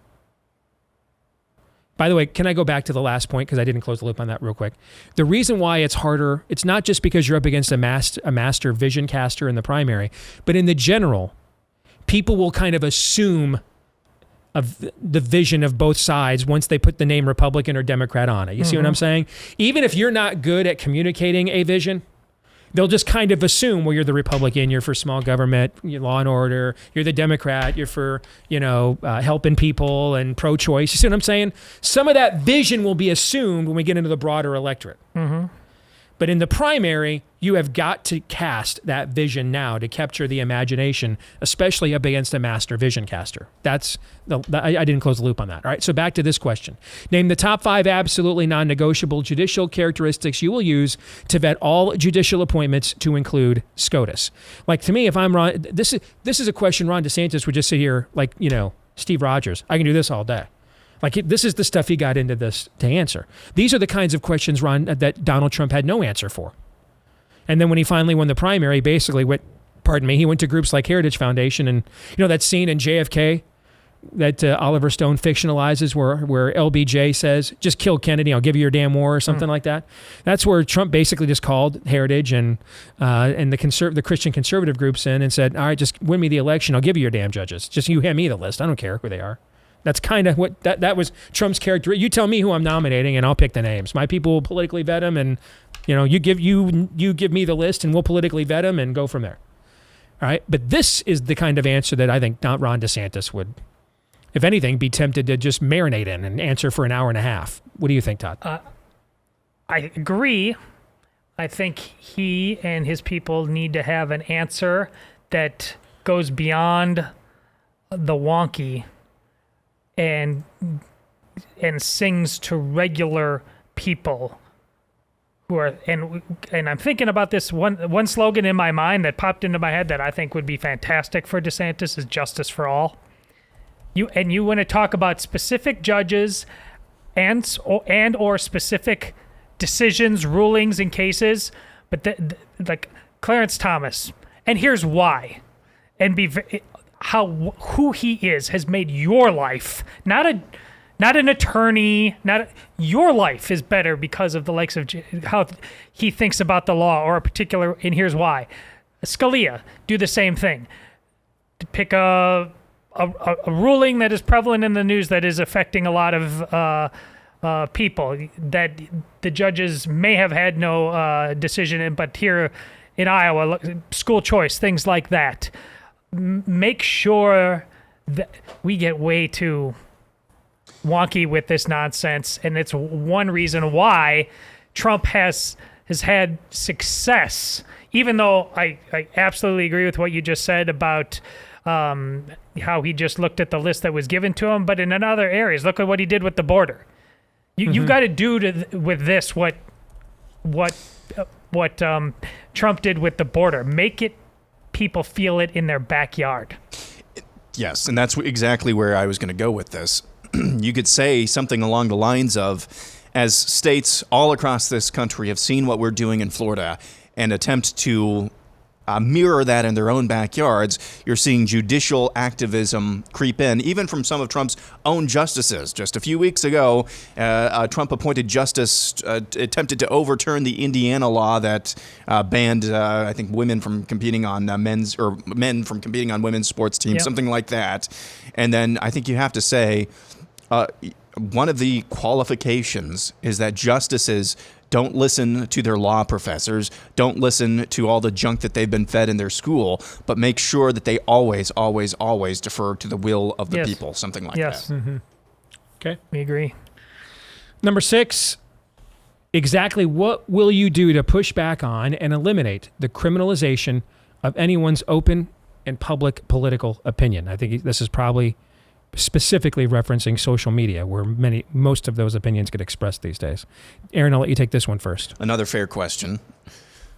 By the way, can I go back to the last point because I didn't close the loop on that real quick? The reason why it's harder, it's not just because you're up against a master vision caster in the primary, but in the general, people will kind of assume of the vision of both sides once they put the name Republican or Democrat on it. You see what I'm saying? Even if you're not good at communicating a vision, they'll just kind of assume, well, you're the Republican, you're for small government, you're law and order, you're the Democrat, you're for, helping people and pro-choice. You see what I'm saying? Some of that vision will be assumed when we get into the broader electorate. Mm-hmm. But in the primary, you have got to cast that vision now to capture the imagination, especially up against a master vision caster. I didn't close the loop on that. All right, so back to this question. Name the top 5 absolutely non-negotiable judicial characteristics you will use to vet all judicial appointments to include SCOTUS. Like, to me, if I'm Ron, this is a question Ron DeSantis would just sit here like, Steve Rogers. I can do this all day. Like, this is the stuff he got into this to answer. These are the kinds of questions, Ron, that Donald Trump had no answer for. And then when he finally won the primary, basically he went to groups like Heritage Foundation and, that scene in JFK that Oliver Stone fictionalizes where LBJ says, just kill Kennedy, I'll give you your damn war or something like that. That's where Trump basically just called Heritage and the Christian conservative groups in and said, all right, just win me the election, I'll give you your damn judges. Just you hand me the list. I don't care who they are. That's kind of what that was Trump's character. You tell me who I'm nominating, and I'll pick the names. My people will politically vet them, and you give me the list, and we'll politically vet them and go from there. All right, but this is the kind of answer that I think Ron DeSantis would, if anything, be tempted to just marinate in and answer for an hour and a half. What do you think, Todd? I agree. I think he and his people need to have an answer that goes beyond the wonky and sings to regular people who are, and I'm thinking about this one slogan in my mind that popped into my head that I think would be fantastic for DeSantis is justice for all. You want to talk about specific judges and or specific decisions, rulings in cases, but like Clarence Thomas, and here's why, and who he is has made your life, not an attorney, your life is better because of the likes of how he thinks about the law or a particular, and here's why. Scalia, do the same thing. To pick a ruling that is prevalent in the news that is affecting a lot of people that the judges may have had no decision in, but here in Iowa, school choice, things like that. Make sure that we get way too wonky with this nonsense, and it's one reason why Trump has had success, even though I absolutely agree with what you just said about how he just looked at the list that was given to him, but in other areas, look at what he did with the border. You've got to do with this what Trump did with the border. Make it people feel it in their backyard. Yes, and that's exactly where I was going to go with this. You could say something along the lines of, as states all across this country have seen what we're doing in Florida and attempt to mirror that in their own backyards. You're seeing judicial activism creep in, even from some of Trump's own justices. Just a few weeks ago, Trump appointed justice attempted to overturn the Indiana law that banned, I think, women from competing on men from competing on women's sports teams, something like that. And then I think you have to say one of the qualifications is that justices don't listen to their law professors, don't listen to all the junk that they've been fed in their school, but make sure that they always, always, always defer to the will of the people, something like that. Mm-hmm. Okay. We agree. Number 6, exactly what will you do to push back on and eliminate the criminalization of anyone's open and public political opinion? I think this is probably specifically referencing social media, where most of those opinions get expressed these days. Aaron, I'll let you take this one first. Another fair question.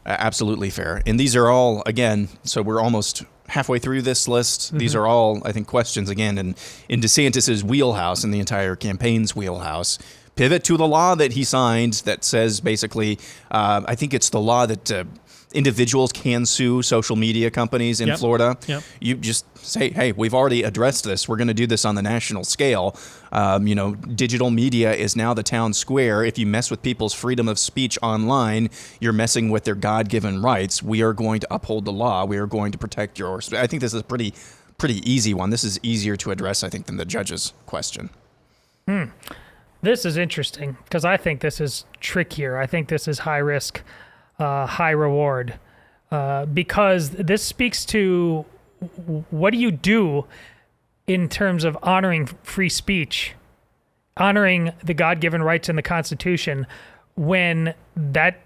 Absolutely fair. And these are all, again, so we're almost halfway through this list. Mm-hmm. These are all, I think, questions, again, in DeSantis' wheelhouse, in the entire campaign's wheelhouse. Pivot to the law that he signed that says basically, I think it's the law that individuals can sue social media companies in Florida. Yep. You just say, hey, we've already addressed this. We're going to do this on the national scale. Digital media is now the town square. If you mess with people's freedom of speech online, you're messing with their God-given rights. We are going to uphold the law. We are going to protect yours. I think this is a pretty easy one. This is easier to address, I think, than the judge's question. This is interesting because I think this is trickier. I think this is high risk, high reward, because this speaks to what do you do in terms of honoring free speech, honoring the God-given rights in the Constitution, when that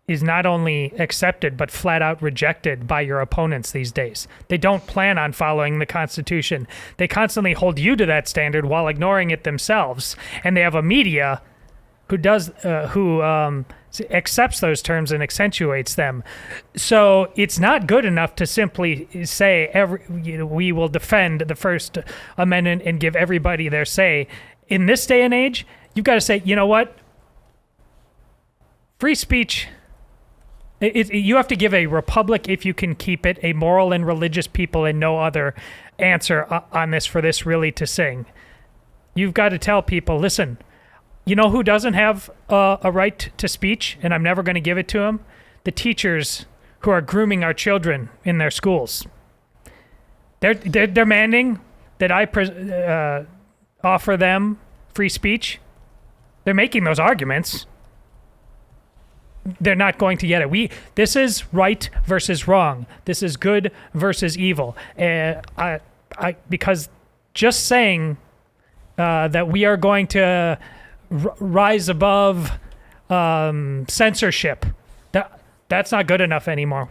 is not only accepted but flat out rejected by your opponents these days. They don't plan on following the Constitution. They constantly hold you to that standard while ignoring it themselves, and they have a media who accepts those terms and accentuates them. So it's not good enough to simply say we will defend the First Amendment and give everybody their say. In this day and age, you've got to say, you know what? Free speech. You have to give a republic, if you can keep it, a moral and religious people, and no other answer on this for this really to sing. You've got to tell people, listen, you know who doesn't have a right to speech, and I'm never going to give it to them? The teachers who are grooming our children in their schools. They're demanding that I offer them free speech. They're making those arguments. They're not going to get it. This is right versus wrong. This is good versus evil. Because just saying that we are going to rise above censorship, that's not good enough anymore.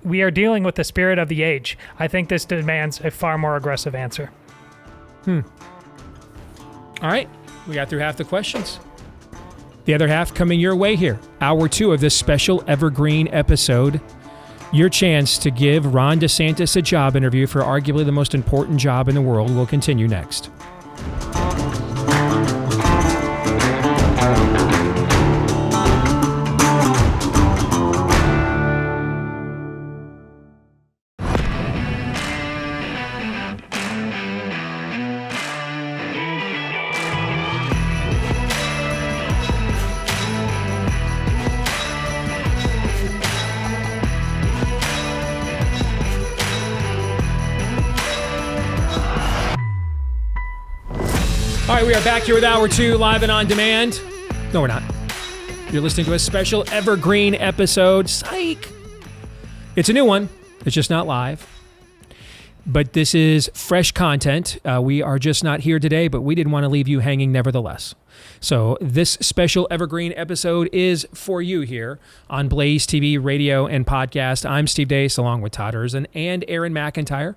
We are dealing with the spirit of the age. I think this demands a far more aggressive answer. All right, we got through half the questions. The other half coming your way here. Hour 2 of this special evergreen episode. Your chance to give Ron DeSantis a job interview for arguably the most important job in the world will continue next. All right, we are back here with Hour 2, live and on demand. No, we're not. You're listening to a special evergreen episode. Psych! It's a new one. It's just not live. But this is fresh content. We are just not here today, but we didn't want to leave you hanging nevertheless. So this special evergreen episode is for you here on Blaze TV, radio, and podcast. I'm Steve Deace, along with Todd and Aaron McIntyre.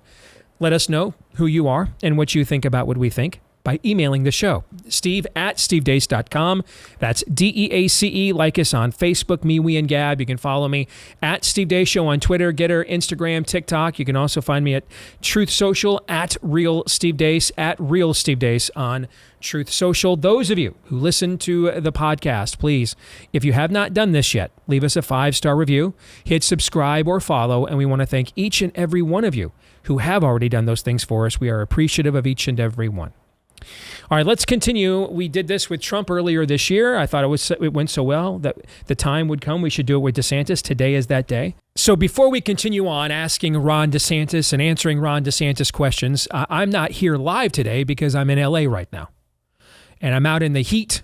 Let us know who you are and what you think about what we think by emailing the show. Steve@stevedeace.com. That's DEACE. Like us on Facebook, we, and Gab. You can follow me at Steve Deace Show on Twitter, Getter, Instagram, TikTok. You can also find me at Truth Social, at Real Steve Deace, at Real Steve Deace on Truth Social. Those of you who listen to the podcast, please, if you have not done this yet, leave us a 5-star review, hit subscribe or follow, and we want to thank each and every one of you who have already done those things for us. We are appreciative of each and every one. All right, let's continue. We did this with Trump earlier this year. I thought it went so well that the time would come we should do it with DeSantis. Today is that day. So before we continue on asking Ron DeSantis and answering Ron DeSantis questions, I'm not here live today because I'm in LA right now. And I'm out in the heat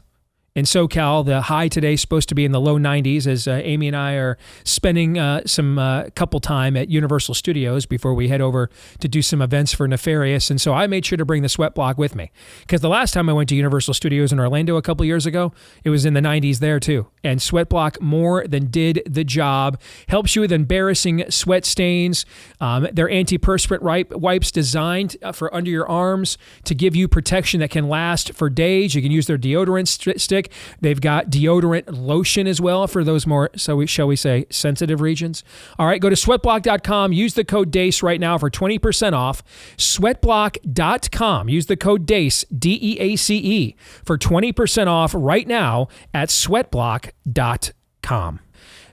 in SoCal. The high today is supposed to be in the low 90s as Amy and I are spending some couple time at Universal Studios before we head over to do some events for Nefarious. And so I made sure to bring the SweatBlock with me because the last time I went to Universal Studios in Orlando a couple years ago, it was in the 90s there too. And SweatBlock more than did the job. Helps you with embarrassing sweat stains. They're antiperspirant wipes designed for under your arms to give you protection that can last for days. You can use their deodorant stick. They've got deodorant lotion as well for those more, shall we say, sensitive regions. All right, go to sweatblock.com. Use the code DEACE right now for 20% off. Sweatblock.com. Use the code DEACE, DEACE, for 20% off right now at sweatblock.com.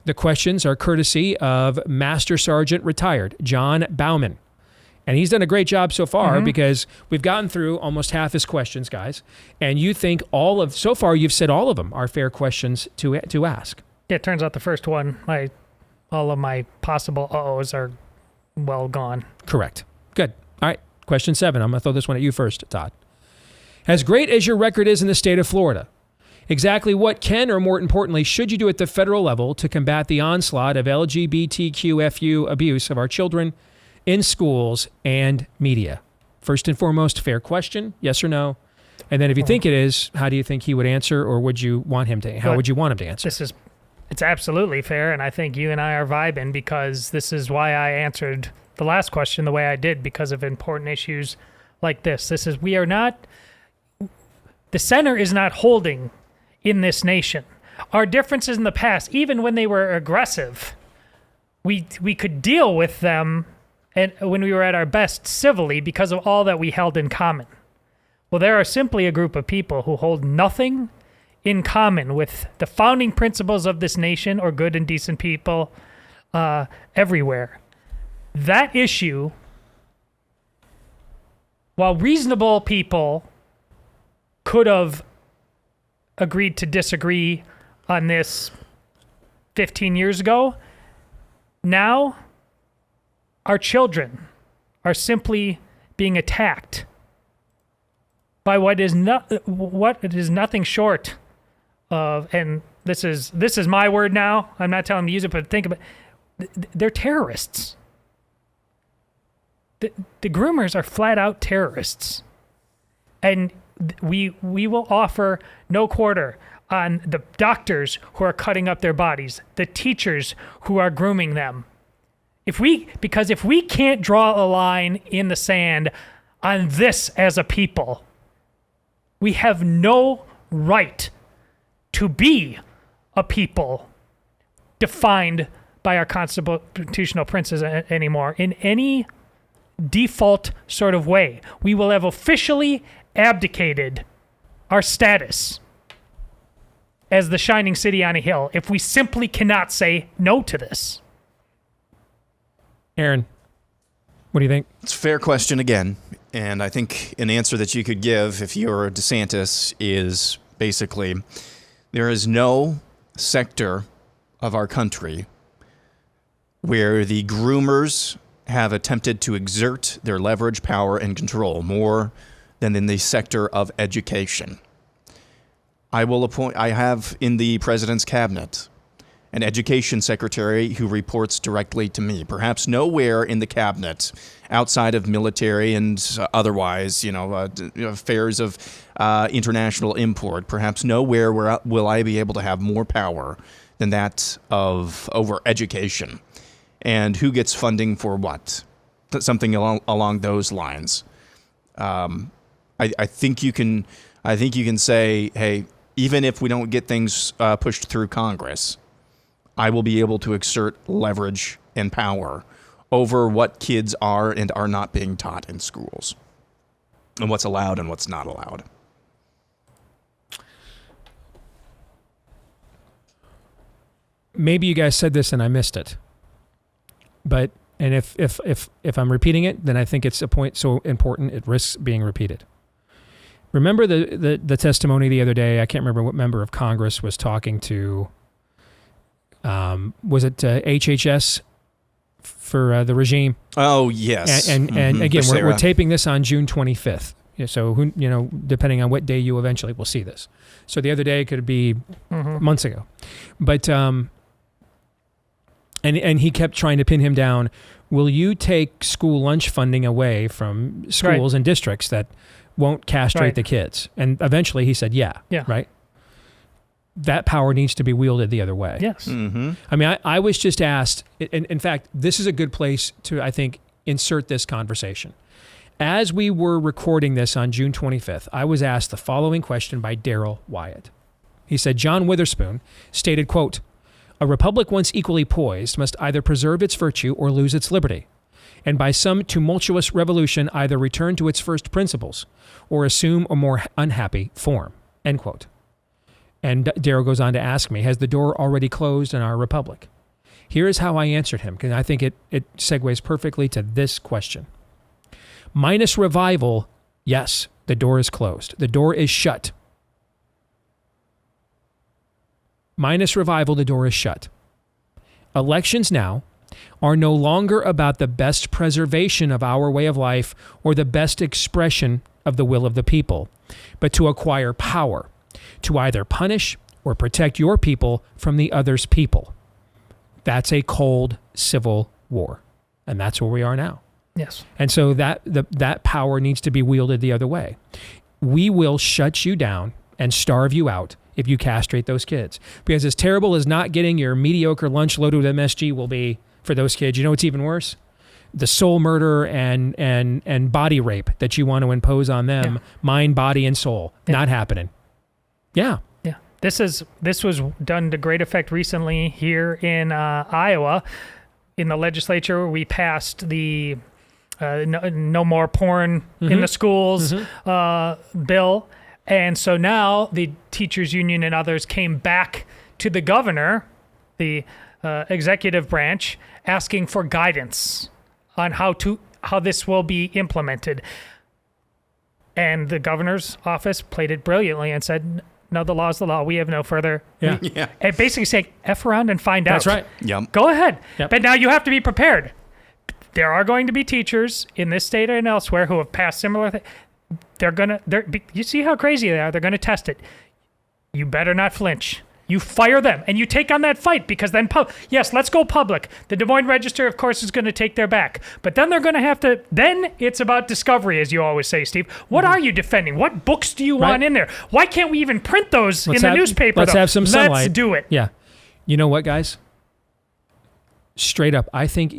The questions are courtesy of Master Sergeant retired John Bauman. And he's done a great job so far because we've gotten through almost half his questions, guys. And you think so far you've said all of them are fair questions to ask. Yeah, it turns out the first one, all of my possible uh-ohs are well gone. Correct. Good. All right. Question 7. I'm going to throw this one at you first, Todd. As great as your record is in the state of Florida, exactly what can, or more importantly, should you do at the federal level to combat the onslaught of LGBTQFU abuse of our children in schools and media? First and foremost, fair question, yes or no? And then if you think it is, how do you think he would answer, or would you want him to? How would you want him to answer? It's absolutely fair, and I think you and I are vibing because this is why I answered the last question the way I did, because of important issues like this. The center is not holding in this nation. Our differences in the past, even when they were aggressive, we could deal with them and when we were at our best civilly because of all that we held in common. Well, there are simply a group of people who hold nothing in common with the founding principles of this nation or good and decent people everywhere. That issue, while reasonable people could have agreed to disagree on this 15 years ago, now our children are simply being attacked by what is nothing short of, and this is my word now, I'm not telling them to use it, but think about it, they're terrorists. The groomers are flat out terrorists. And we will offer no quarter on the doctors who are cutting up their bodies, the teachers who are grooming them. Because if we can't draw a line in the sand on this as a people, we have no right to be a people defined by our constitutional principles anymore in any default sort of way. We will have officially abdicated our status as the shining city on a hill if we simply cannot say no to this. Aaron, what do you think? It's a fair question again, and I think an answer that you could give if you're DeSantis is basically there is no sector of our country where the groomers have attempted to exert their leverage, power, and control more than in the sector of education. I have in the president's cabinet an education secretary who reports directly to me. Perhaps nowhere in the cabinet, outside of military and otherwise, affairs of international import, perhaps nowhere will I be able to have more power than that of over education. And who gets funding for what? Something along those lines. I think you can say, hey, even if we don't get things pushed through Congress, I will be able to exert leverage and power over what kids are and are not being taught in schools, and what's allowed and what's not allowed. Maybe you guys said this and I missed it, but if I'm repeating it, then I think it's a point so important it risks being repeated. Remember the testimony the other day? I can't remember what member of Congress was talking to. Was it HHS for the regime? Oh yes. And again, we're taping this on June 25th. So who depending on what day you eventually will see this. So the other day could be months ago, but and he kept trying to pin him down. Will you take school lunch funding away from schools and districts that won't castrate the kids? And eventually he said, yeah. Right. That power needs to be wielded the other way. Yes. Mm-hmm. I mean, I was just asked, in fact, this is a good place to, I think, insert this conversation. As we were recording this on June 25th, I was asked the following question by Daryl Wyatt. He said, John Witherspoon stated, quote, "A republic once equally poised must either preserve its virtue or lose its liberty, and by some tumultuous revolution either return to its first principles or assume a more unhappy form," end quote. And Daryl goes on to ask me, has the door already closed in our republic? Here is how I answered him, because I think it segues perfectly to this question. Minus revival, yes, the door is closed. The door is shut. Minus revival, the door is shut. Elections now are no longer about the best preservation of our way of life or the best expression of the will of the people, but to acquire power, to either punish or protect your people from the other's people. That's a cold civil war. And that's where we are now. Yes. And so that power needs to be wielded the other way. We will shut you down and starve you out if you castrate those kids. Because as terrible as not getting your mediocre lunch loaded with MSG will be for those kids, you know what's even worse? The soul murder and body rape that you want to impose on them, mind, body, and soul. Not happening. Yeah. Yeah. This was done to great effect recently here in Iowa. In the legislature, we passed the no more porn in the schools bill. And so now the teachers union and others came back to the governor, the executive branch, asking for guidance on how this will be implemented. And the governor's office played it brilliantly and said, no, the law's the law. We have no further. Yeah. And basically saying, F around and find out. That's right. Yep. Go ahead. Yep. But now you have to be prepared. There are going to be teachers in this state and elsewhere who have passed similar things. You see how crazy they are. They're going to test it. You better not flinch. You fire them and you take on that fight, because then, yes, let's go public. The Des Moines Register, of course, is going to take their back. But then they're going to have to, then it's about discovery, as you always say, Steve. What are you defending? What books do you want in there? Why can't we even print those in the newspaper? Let's have some sunlight. Let's do it. Yeah. You know what, guys? Straight up, I think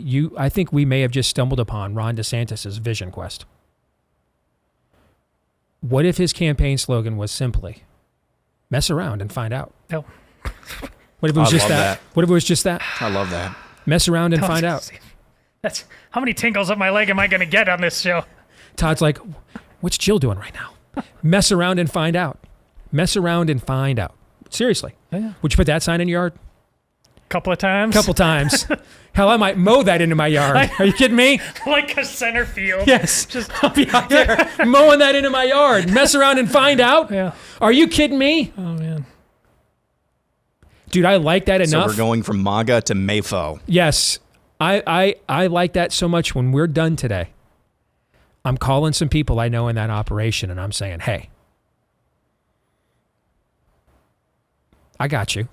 we may have just stumbled upon Ron DeSantis' vision quest. What if his campaign slogan was simply, mess around and find out? No. What if it was just that? What if it was just that? I love that. Mess around and find out. That's how many tingles up my leg am I going to get on this show? Todd's like, what's Jill doing right now? Mess around and find out. Mess around and find out. Seriously. Yeah. Would you put that sign in your yard? Couple of times. Hell, I might mow that into my yard. Are you kidding me? Like a center field. Yes. I'll be out there mowing that into my yard. Mess around and find out? Yeah. Are you kidding me? Oh, man. Dude, I like that enough. So we're going from MAGA to MAFO. Yes. I like that so much. When we're done today, I'm calling some people I know in that operation, and I'm saying, hey, I got you.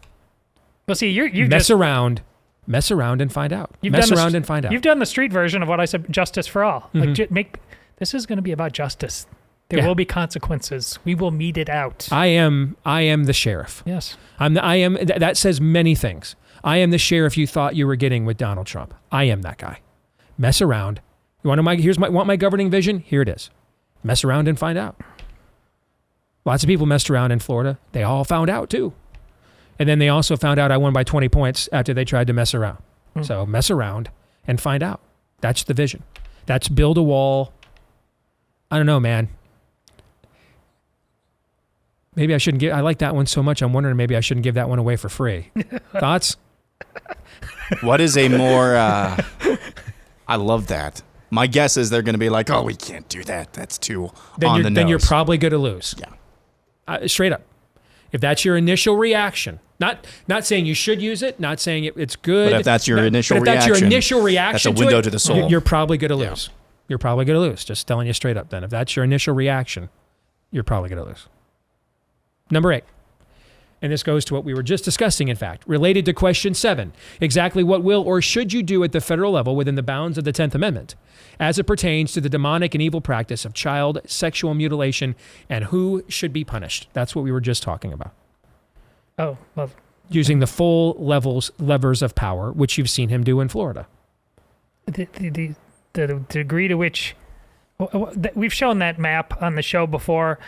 Well, see, you mess around and find out. Mess around and find out. You've done the street version of what I said, justice for all. Mm-hmm. Like, this is going to be about justice. There will be consequences. We will mete it out. I am the sheriff. Yes. That says many things. I am the sheriff you thought you were getting with Donald Trump. I am that guy. Mess around. Want my governing vision? Here it is. Mess around and find out. Lots of people messed around in Florida. They all found out too. And then they also found out I won by 20 points after they tried to mess around. So mess around and find out. That's the vision. That's build a wall. I don't know, man. Maybe I shouldn't I like that one so much. I'm wondering maybe I shouldn't give that one away for free. Thoughts? What is a more, I love that. My guess is they're going to be like, oh, we can't do that. That's too on the nose. Then you're probably going to lose. Yeah. Straight up. If that's your initial reaction, not saying you should use it, not saying it's good. But if that's your initial reaction, that's a to window it, to the soul. You're probably going to lose. You're probably going to lose. Just telling you straight up then. If that's your initial reaction, you're probably going to lose. Number 8. And this goes to what we were just discussing, in fact, related to question 7. Exactly what will or should you do at the federal level within the bounds of the 10th Amendment as it pertains to the demonic and evil practice of child sexual mutilation, and who should be punished? That's what we were just talking about. Oh, well. Using the full levers of power, which you've seen him do in Florida. The degree to which we've shown that map on the show before,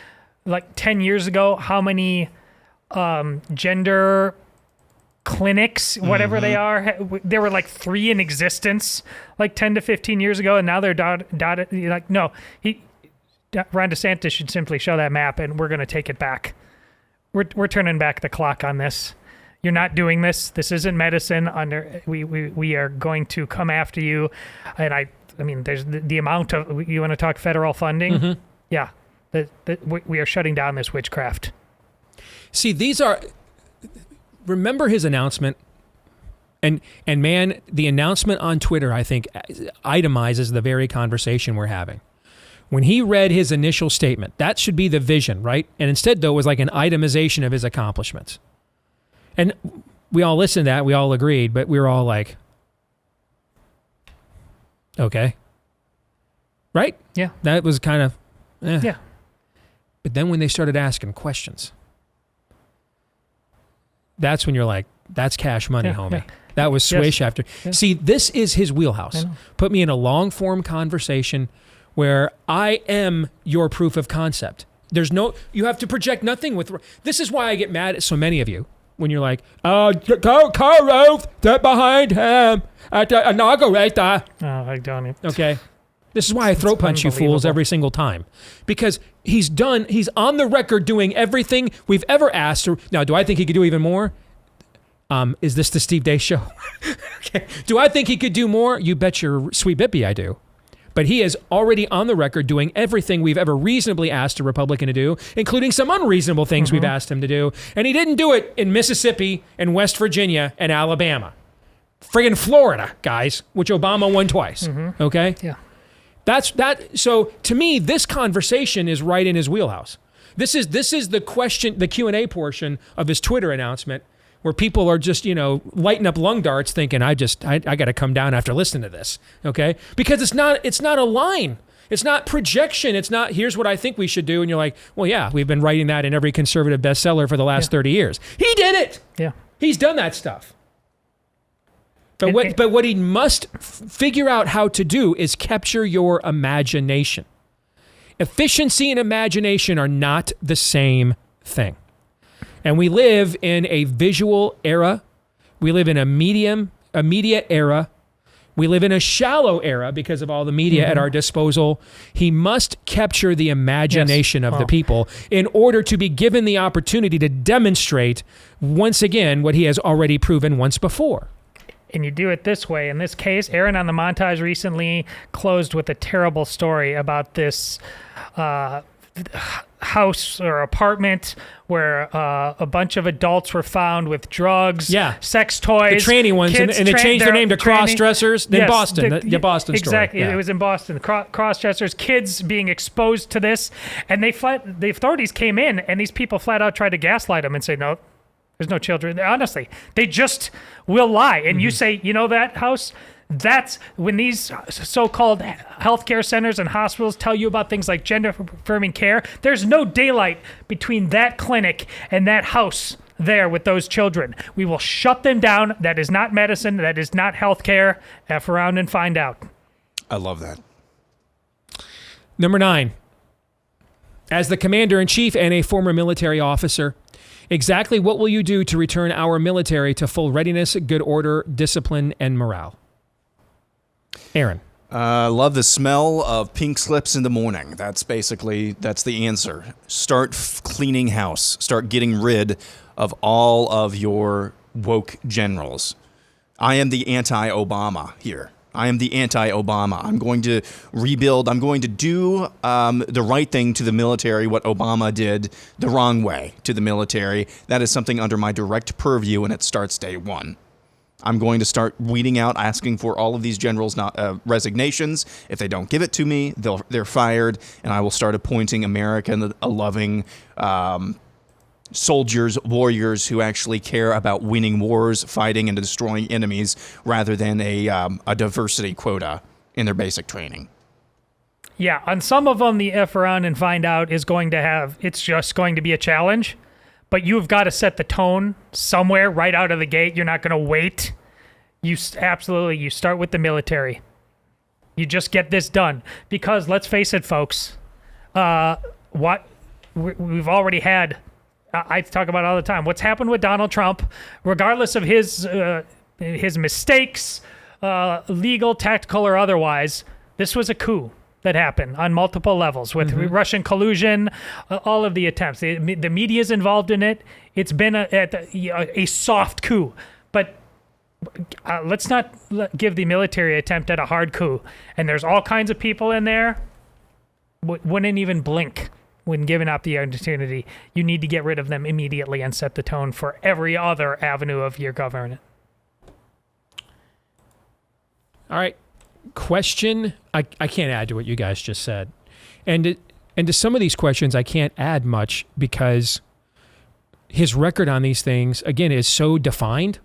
like 10 years ago, how many gender clinics, whatever they are, there were like 3 in existence like 10 to 15 years ago, and now they're dotted. Like, no, Ron DeSantis should simply show that map, and we're going to take it back. We're turning back the clock on this. You're not doing this. This isn't medicine. We are going to come after you. And I mean, there's the amount of, you want to talk federal funding? Mm-hmm. Yeah. We are shutting down this witchcraft. See, remember his announcement? And man, the announcement on Twitter, I think, itemizes the very conversation we're having. When he read his initial statement, that should be the vision, right? And instead, though, it was like an itemization of his accomplishments. And we all listened to that, we all agreed, but we were all like, okay. Right? Yeah. That was kind of, Yeah. But then when they started asking questions, that's when you're like, that's cash money, homie. Yeah. That was swish after. Yeah. See, this is his wheelhouse. Put me in a long-form conversation where I am your proof of concept. You have to project nothing with, this is why I get mad at so many of you. When you're like, oh, Carl Rove, get behind him at the inaugurator. Oh, I don't. Okay. This is why I throat punch you fools every single time. Because he's on the record doing everything we've ever asked. Now, do I think he could do even more? Is this the Steve Deace Show? Okay. Do I think he could do more? You bet your sweet bippy I do. But he is already on the record doing everything we've ever reasonably asked a Republican to do, including some unreasonable things we've asked him to do. And he didn't do it in Mississippi and West Virginia and Alabama. Friggin' Florida, guys, which Obama won twice. Okay? Yeah. So to me, this conversation is right in his wheelhouse. This is the question, the Q&A portion of his Twitter announcement, where people are just, lighting up lung darts thinking, I got to come down after listening to this, okay? Because it's not a line. It's not projection. It's not, here's what I think we should do. And you're like, well, yeah, we've been writing that in every conservative bestseller for the last 30 years. He did it. Yeah. He's done that stuff. But what he must figure out how to do is capture your imagination. Efficiency and imagination are not the same thing. And we live in a visual era. We live in a media era. We live in a shallow era because of all the media at our disposal. He must capture the imagination of the people in order to be given the opportunity to demonstrate once again what he has already proven once before. And you do it this way. In this case, Aaron on the montage recently closed with a terrible story about this house or apartment where a bunch of adults were found with drugs, sex toys. The tranny ones, and they changed their name to cross-dressers in Boston, the Boston story. Exactly, it was in Boston. Cross-dressers, kids being exposed to this, and the authorities came in, and these people flat out tried to gaslight them and say, no, there's no children. Honestly, they just will lie. And you say, that house? That's when these so-called healthcare centers and hospitals tell you about things like gender-affirming care. There's no daylight between that clinic and that house there with those children. We will shut them down. That is not medicine. That is not healthcare. F around and find out. I love that. Number 9. As the commander-in-chief and a former military officer, exactly what will you do to return our military to full readiness, good order, discipline, and morale? Aaron. Love the smell of pink slips in the morning. That's the answer. Start cleaning house. Start getting rid of all of your woke generals. I am the anti-Obama here. I am the anti-Obama. I'm going to rebuild. I'm going to do the right thing to the military, what Obama did the wrong way to the military. That is something under my direct purview, and it starts day one. I'm going to start weeding out, asking for all of these generals' resignations. If they don't give it to me, they're fired, and I will start appointing American-loving soldiers, warriors who actually care about winning wars, fighting, and destroying enemies, rather than a diversity quota in their basic training. Yeah, on some of them, the F around and find out is going to have, it's just going to be a challenge. But you've got to set the tone somewhere right out of the gate. You're not going to wait. You start with the military. You just get this done. Because let's face it, folks, we've already had, I talk about it all the time, what's happened with Donald Trump, regardless of his mistakes, legal, tactical, or otherwise, this was a coup that happened on multiple levels with Russian collusion, all of the attempts. The media's involved in it. It's been a soft coup. But let's not give the military attempt at a hard coup. And there's all kinds of people in there wouldn't even blink when given up the opportunity. You need to get rid of them immediately and set the tone for every other avenue of your government. All right. Question, I can't add to what you guys just said. And to some of these questions, I can't add much because his record on these things, again, is so defined.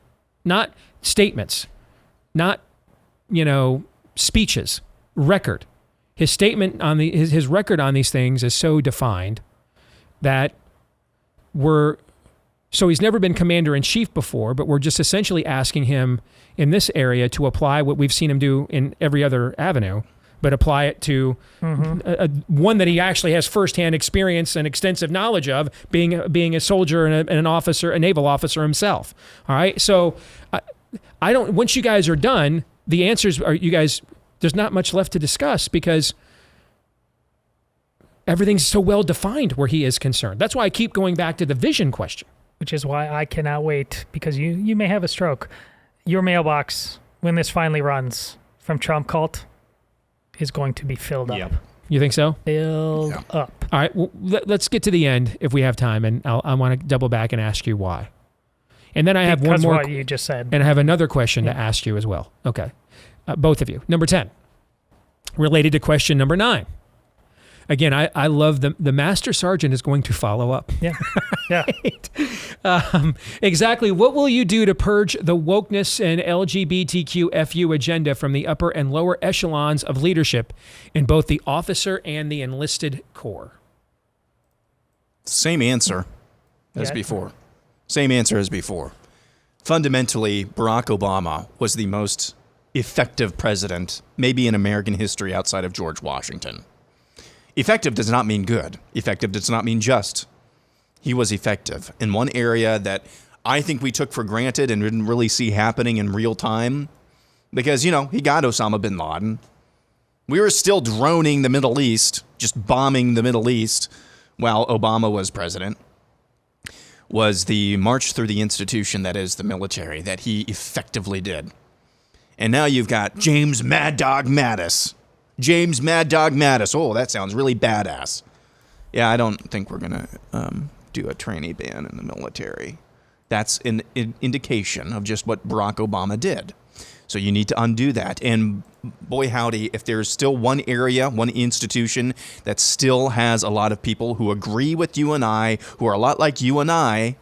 Not statements, not, speeches, record. His statement on his record on these things is so defined that so he's never been commander-in-chief before, but we're just essentially asking him in this area to apply what we've seen him do in every other avenue, but apply it to one that he actually has firsthand experience and extensive knowledge of, being a soldier and an officer, a naval officer himself. All right, so I don't. Once you guys are done, the answers are you guys. There's not much left to discuss because everything's so well defined where he is concerned. That's why I keep going back to the vision question. Which is why I cannot wait, because you may have a stroke. Your mailbox, when this finally runs from Trump cult, is going to be filled up. Yep. You think so? Filled up. All right, well, let's get to the end if we have time, and I want to double back and ask you why. And then I have one more. What you just said. And I have another question to ask you as well. Okay. Both of you. Number 10, related to question number 9. Again, I love the Master Sergeant is going to follow up. Yeah. Yeah. Right? Exactly. What will you do to purge the wokeness and LGBTQ agenda from the upper and lower echelons of leadership in both the officer and the enlisted corps? Same answer as before. Same answer as before. Fundamentally, Barack Obama was the most effective president, maybe in American history outside of George Washington. Effective does not mean good. Effective does not mean just. He was effective in one area that I think we took for granted and didn't really see happening in real time because, he got Osama bin Laden. We were still droning the Middle East, just bombing the Middle East while Obama was president, was the march through the institution that is the military that he effectively did. And now you've got James Mad Dog Mattis. James Mad Dog Mattis. Oh, that sounds really badass. Yeah, I don't think we're going to do a trainee ban in the military. That's an indication of just what Barack Obama did. So you need to undo that. And boy, howdy, if there's still one area, one institution that still has a lot of people who agree with you and I, who are a lot like you and I,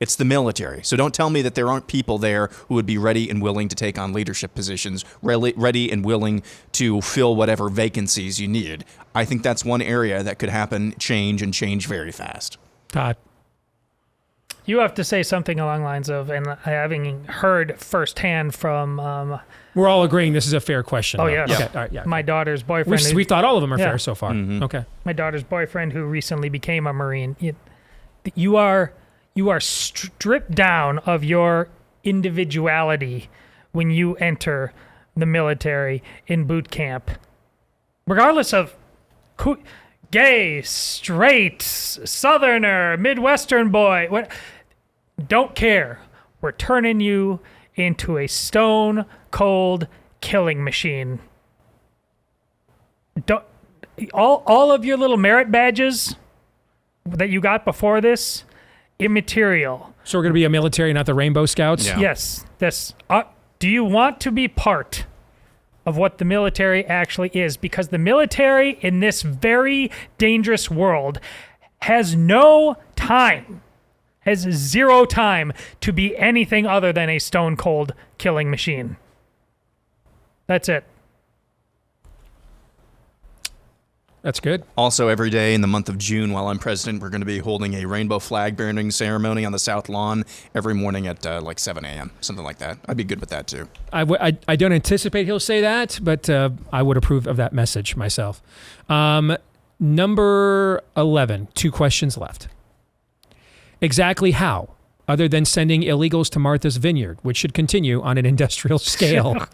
it's the military. So don't tell me that there aren't people there who would be ready and willing to take on leadership positions, ready and willing to fill whatever vacancies you need. I think that's one area that could happen, change very fast. Todd. You have to say something along the lines of, and having heard firsthand from. We're all agreeing this is a fair question. Oh, though. yes. Okay. All right. Yeah. My daughter's boyfriend. We thought all of them are Yeah. fair so far. Okay. My daughter's boyfriend, who recently became a Marine. You are stripped down of your individuality when you enter the military in boot camp, regardless of who, gay, straight, Southerner, Midwestern boy. What? Don't care. We're turning you into a stone cold killing machine. All of your little merit badges that you got before this, immaterial. So we're going to be a military, not the Rainbow Scouts? Yeah. Yes. Do you want to be part of what the military actually is? Because the military in this very dangerous world has no time, has zero time to be anything other than a stone cold killing machine. That's it. That's good. Also, every day in the month of June, while I'm president, we're going to be holding a rainbow flag burning ceremony on the South Lawn every morning at like 7 a.m., something like that. I'd be good with that, too. I don't anticipate he'll say that, but I would approve of that message myself. Number 11, 2 questions left. Exactly how, other than sending illegals to Martha's Vineyard, which should continue on an industrial scale?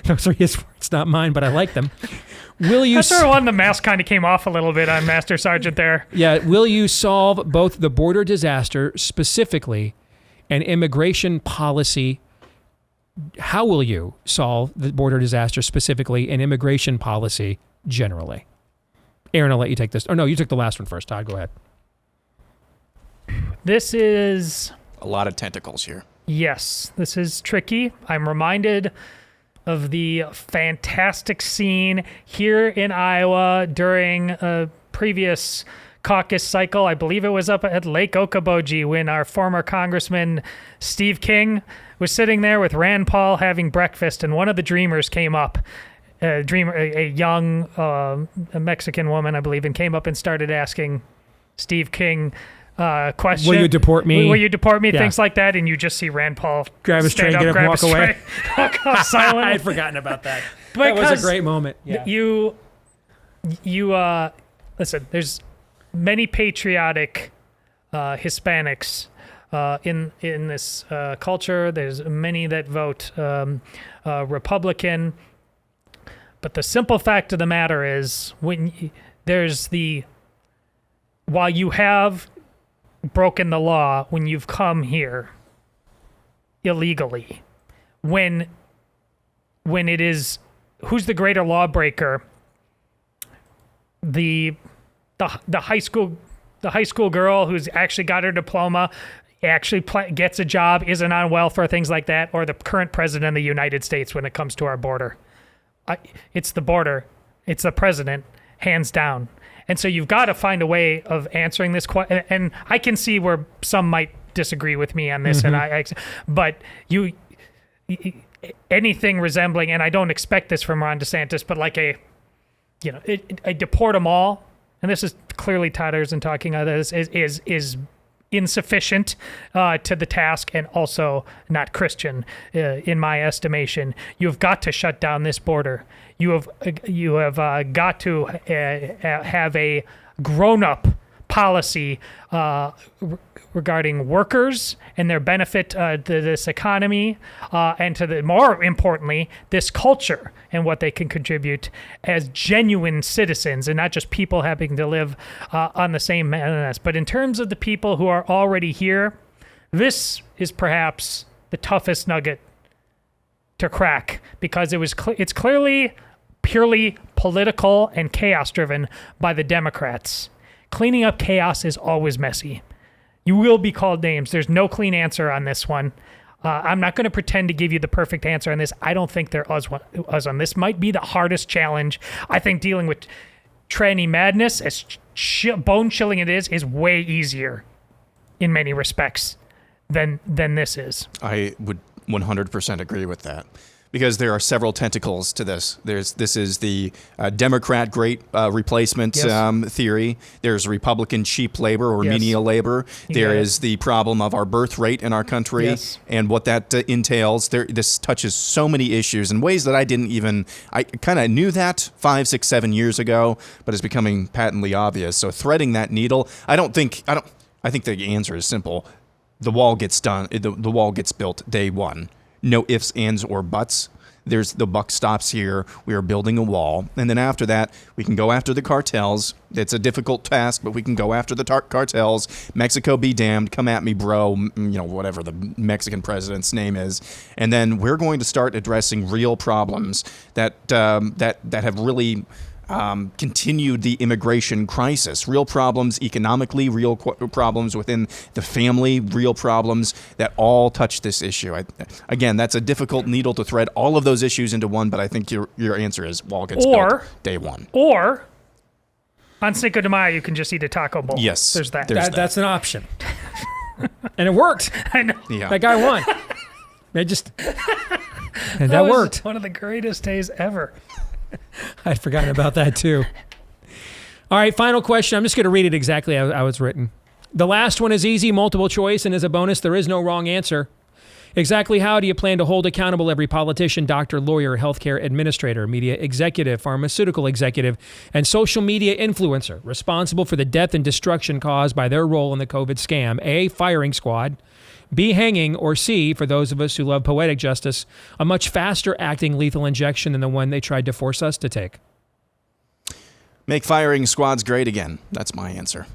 Those are his words, not mine, but I like them. Will you? That's where one the mask kind of came off a little bit on Master Sergeant there. Yeah. Will you solve both the border disaster specifically and immigration policy? How will you solve the border disaster specifically and immigration policy generally? Aaron, I'll let you take this. Oh, no, you took the last one first. Todd, go ahead. This is... A lot of tentacles here. Yes, this is tricky. I'm reminded of the fantastic scene here in Iowa during a previous caucus cycle. I believe it was up at Lake Okoboji when our former Congressman Steve King was sitting there with Rand Paul having breakfast, and one of the Dreamers came up, a young a Mexican woman, I believe, and came up and started asking Steve King question. Will you deport me? Will you deport me? Yeah. Things like that, and you just see Rand Paul Grab his tray, get up, grab walk his away. tray, walk off silently. I had forgotten about that. That was Because a great moment. Yeah. You listen. There's many patriotic Hispanics in this culture. There's many that vote Republican. But the simple fact of the matter is, while you have broken the law when you've come here illegally, when it is, who's the greater lawbreaker? The high school girl who's actually got her diploma, actually gets a job, isn't on welfare, things like that, or the current president of the United States when it comes to our border? It's the border. It's the president, hands down. And so you've got to find a way of answering this question. And I can see where some might disagree with me on this, but anything resembling, and I don't expect this from Ron DeSantis, but like a deport them all. And this is clearly Todd and talking about this is insufficient to the task, and also not Christian in my estimation. You've got to shut down this border. You have got to have a grown-up policy regarding workers and their benefit to this economy, and to more importantly, this culture and what they can contribute as genuine citizens, and not just people having to live on the same manner. But in terms of the people who are already here, this is perhaps the toughest nugget to crack, because it's clearly purely political and chaos-driven by the Democrats. Cleaning up chaos is always messy. You will be called names. There's no clean answer on this one. I'm not going to pretend to give you the perfect answer on this. I don't think there is one. This might be the hardest challenge. I think dealing with tranny madness, as bone-chilling it is way easier in many respects than this is. I would 100% agree with that. because there are several tentacles to this. This is the Democrat great replacement theory. There's Republican cheap labor or menial labor. There is the problem of our birth rate in our country and what that entails. This touches so many issues in ways that I kind of knew that 5, 6, 7 years ago, but it's becoming patently obvious. So threading that needle, I think the answer is simple. The wall gets done. The wall gets built day one. No ifs, ands, or buts. The buck stops here. We are building a wall. And then after that, we can go after the cartels. It's a difficult task, but we can go after the cartels. Mexico be damned. Come at me, bro. Whatever the Mexican president's name is. And then we're going to start addressing real problems that have really continued the immigration crisis. Real problems economically, real problems within the family, real problems that all touch this issue. Again, that's a difficult needle to thread all of those issues into one, but I think your answer is wall gets built day one. Or on Cinco de Mayo, you can just eat a taco bowl. Yes. There's that. That's an option. And it worked. I know. Yeah. That guy won. That worked. One of the greatest days ever. I'd forgotten about that too. All right, final question. I'm just going to read it exactly how it's written. The last one is easy, multiple choice, and as a bonus, there is no wrong answer. Exactly how do you plan to hold accountable every politician, doctor, lawyer, healthcare administrator, media executive, pharmaceutical executive, and social media influencer responsible for the death and destruction caused by their role in the COVID scam? A, firing squad. B, hanging, or C, for those of us who love poetic justice, a much faster acting lethal injection than the one they tried to force us to take? Make firing squads great again. That's my answer.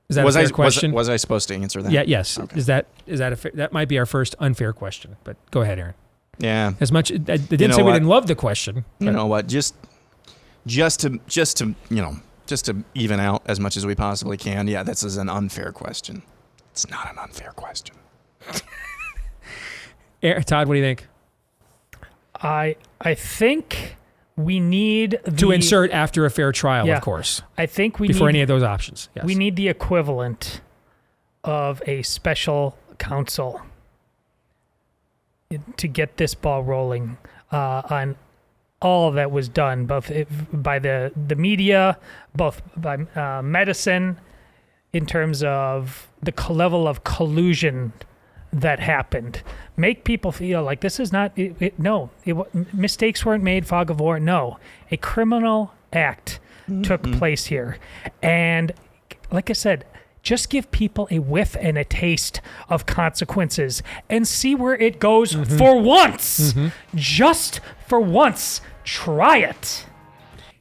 Is that a fair question? Was I supposed to answer that? Yeah, yes. Okay. That might be our first unfair question, but go ahead, Aaron. Yeah. As much, I didn't say we didn't love the question. You know what? Just to even out as much as we possibly can. Yeah, this is an unfair question. It's not an unfair question. Todd, what do you think? I think we need to insert after a fair trial, of course. I think before any of those options. Yes. We need the equivalent of a special counsel to get this ball rolling on all that was done, both by the media, both by medicine, in terms of the level of collusion that happened. Make people feel like this is not, mistakes weren't made, fog of war. No, a criminal act took place here. And like I said, just give people a whiff and a taste of consequences and see where it goes for once. Just for once. Try it.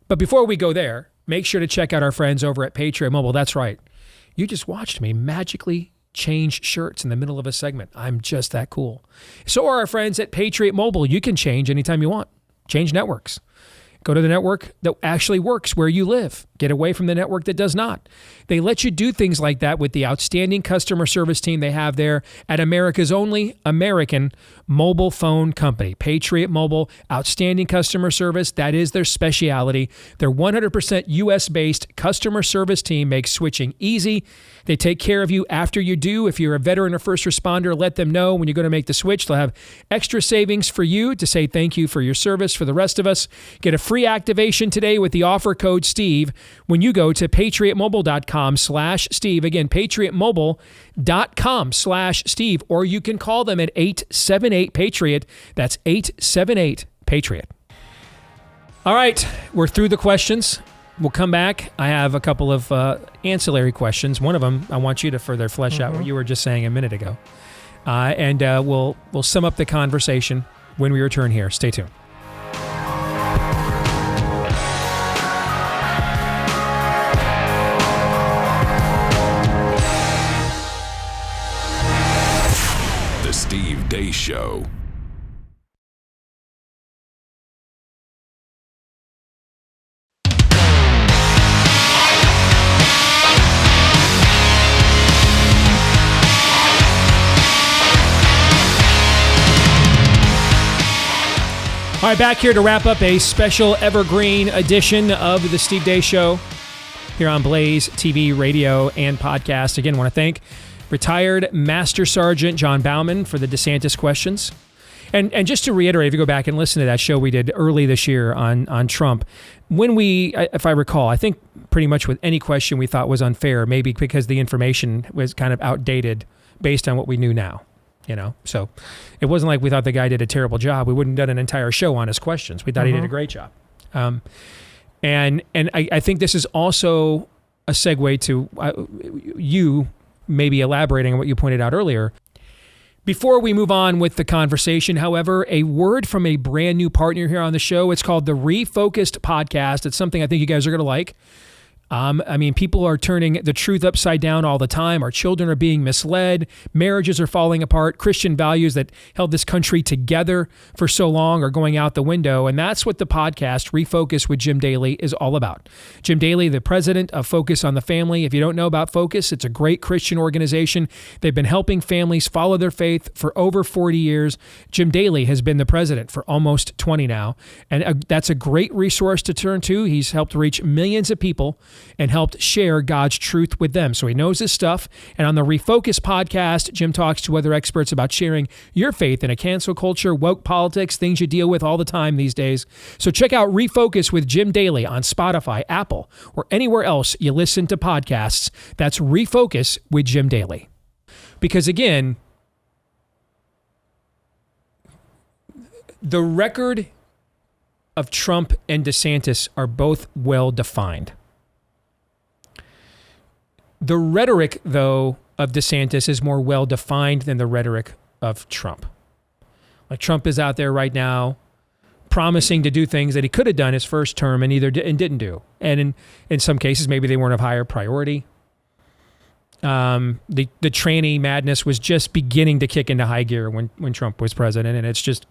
But before we go there, make sure to check out our friends over at Patriot Mobile. That's right. You just watched me magically change shirts in the middle of a segment. I'm just that cool. So are our friends at Patriot Mobile. You can change anytime you want. Change networks. Go to the network that actually works where you live. Get away from the network that does not. They let you do things like that with the outstanding customer service team they have there at America's only American mobile phone company. Patriot Mobile, outstanding customer service. That is their specialty. Their 100% US-based customer service team makes switching easy. They take care of you after you do. If you're a veteran or first responder, let them know when you're going to make the switch. They'll have extra savings for you to say thank you for your service. For the rest of us, get a free activation today with the offer code STEVE when you go to patriotmobile.com/Steve. Again, patriotmobile.com/Steve, or you can call them at 878-PATRIOT. That's 878-PATRIOT. All right, we're through the questions. We'll come back. I have a couple of ancillary questions. One of them, I want you to further flesh out what you were just saying a minute ago. And we'll sum up the conversation when we return here. Stay tuned. The Steve Deace Show. All right, back here to wrap up a special evergreen edition of the Steve Deace Show here on Blaze TV, radio, and podcast. Again, I want to thank retired Master Sergeant John Bauman for the DeSantis questions. And just to reiterate, if you go back and listen to that show we did early this year on Trump, when we, if I recall, I think pretty much with any question we thought was unfair, maybe because the information was kind of outdated based on what we knew now, So it wasn't like we thought the guy did a terrible job. We wouldn't have done an entire show on his questions. We thought he did a great job. And I think this is also a segue to you maybe elaborating on what you pointed out earlier. Before we move on with the conversation, however, a word from a brand new partner here on the show. It's called the Refocused Podcast. It's something I think you guys are going to like. People are turning the truth upside down all the time. Our children are being misled. Marriages are falling apart. Christian values that held this country together for so long are going out the window. And that's what the podcast Refocus with Jim Daly is all about. Jim Daly, the president of Focus on the Family. If you don't know about Focus, it's a great Christian organization. They've been helping families follow their faith for over 40 years. Jim Daly has been the president for almost 20 now. And that's a great resource to turn to. He's helped reach millions of people and helped share God's truth with them. So he knows his stuff. And on the Refocus podcast, Jim talks to other experts about sharing your faith in a cancel culture, woke politics, things you deal with all the time these days. So check out Refocus with Jim Daly on Spotify, Apple, or anywhere else you listen to podcasts. That's Refocus with Jim Daly. Because again, the record of Trump and DeSantis are both well defined. The rhetoric, though, of DeSantis is more well-defined than the rhetoric of Trump. Like Trump is out there right now promising to do things that he could have done his first term and didn't do. And in some cases, maybe they weren't of higher priority. The tranny madness was just beginning to kick into high gear when Trump was president, and it's just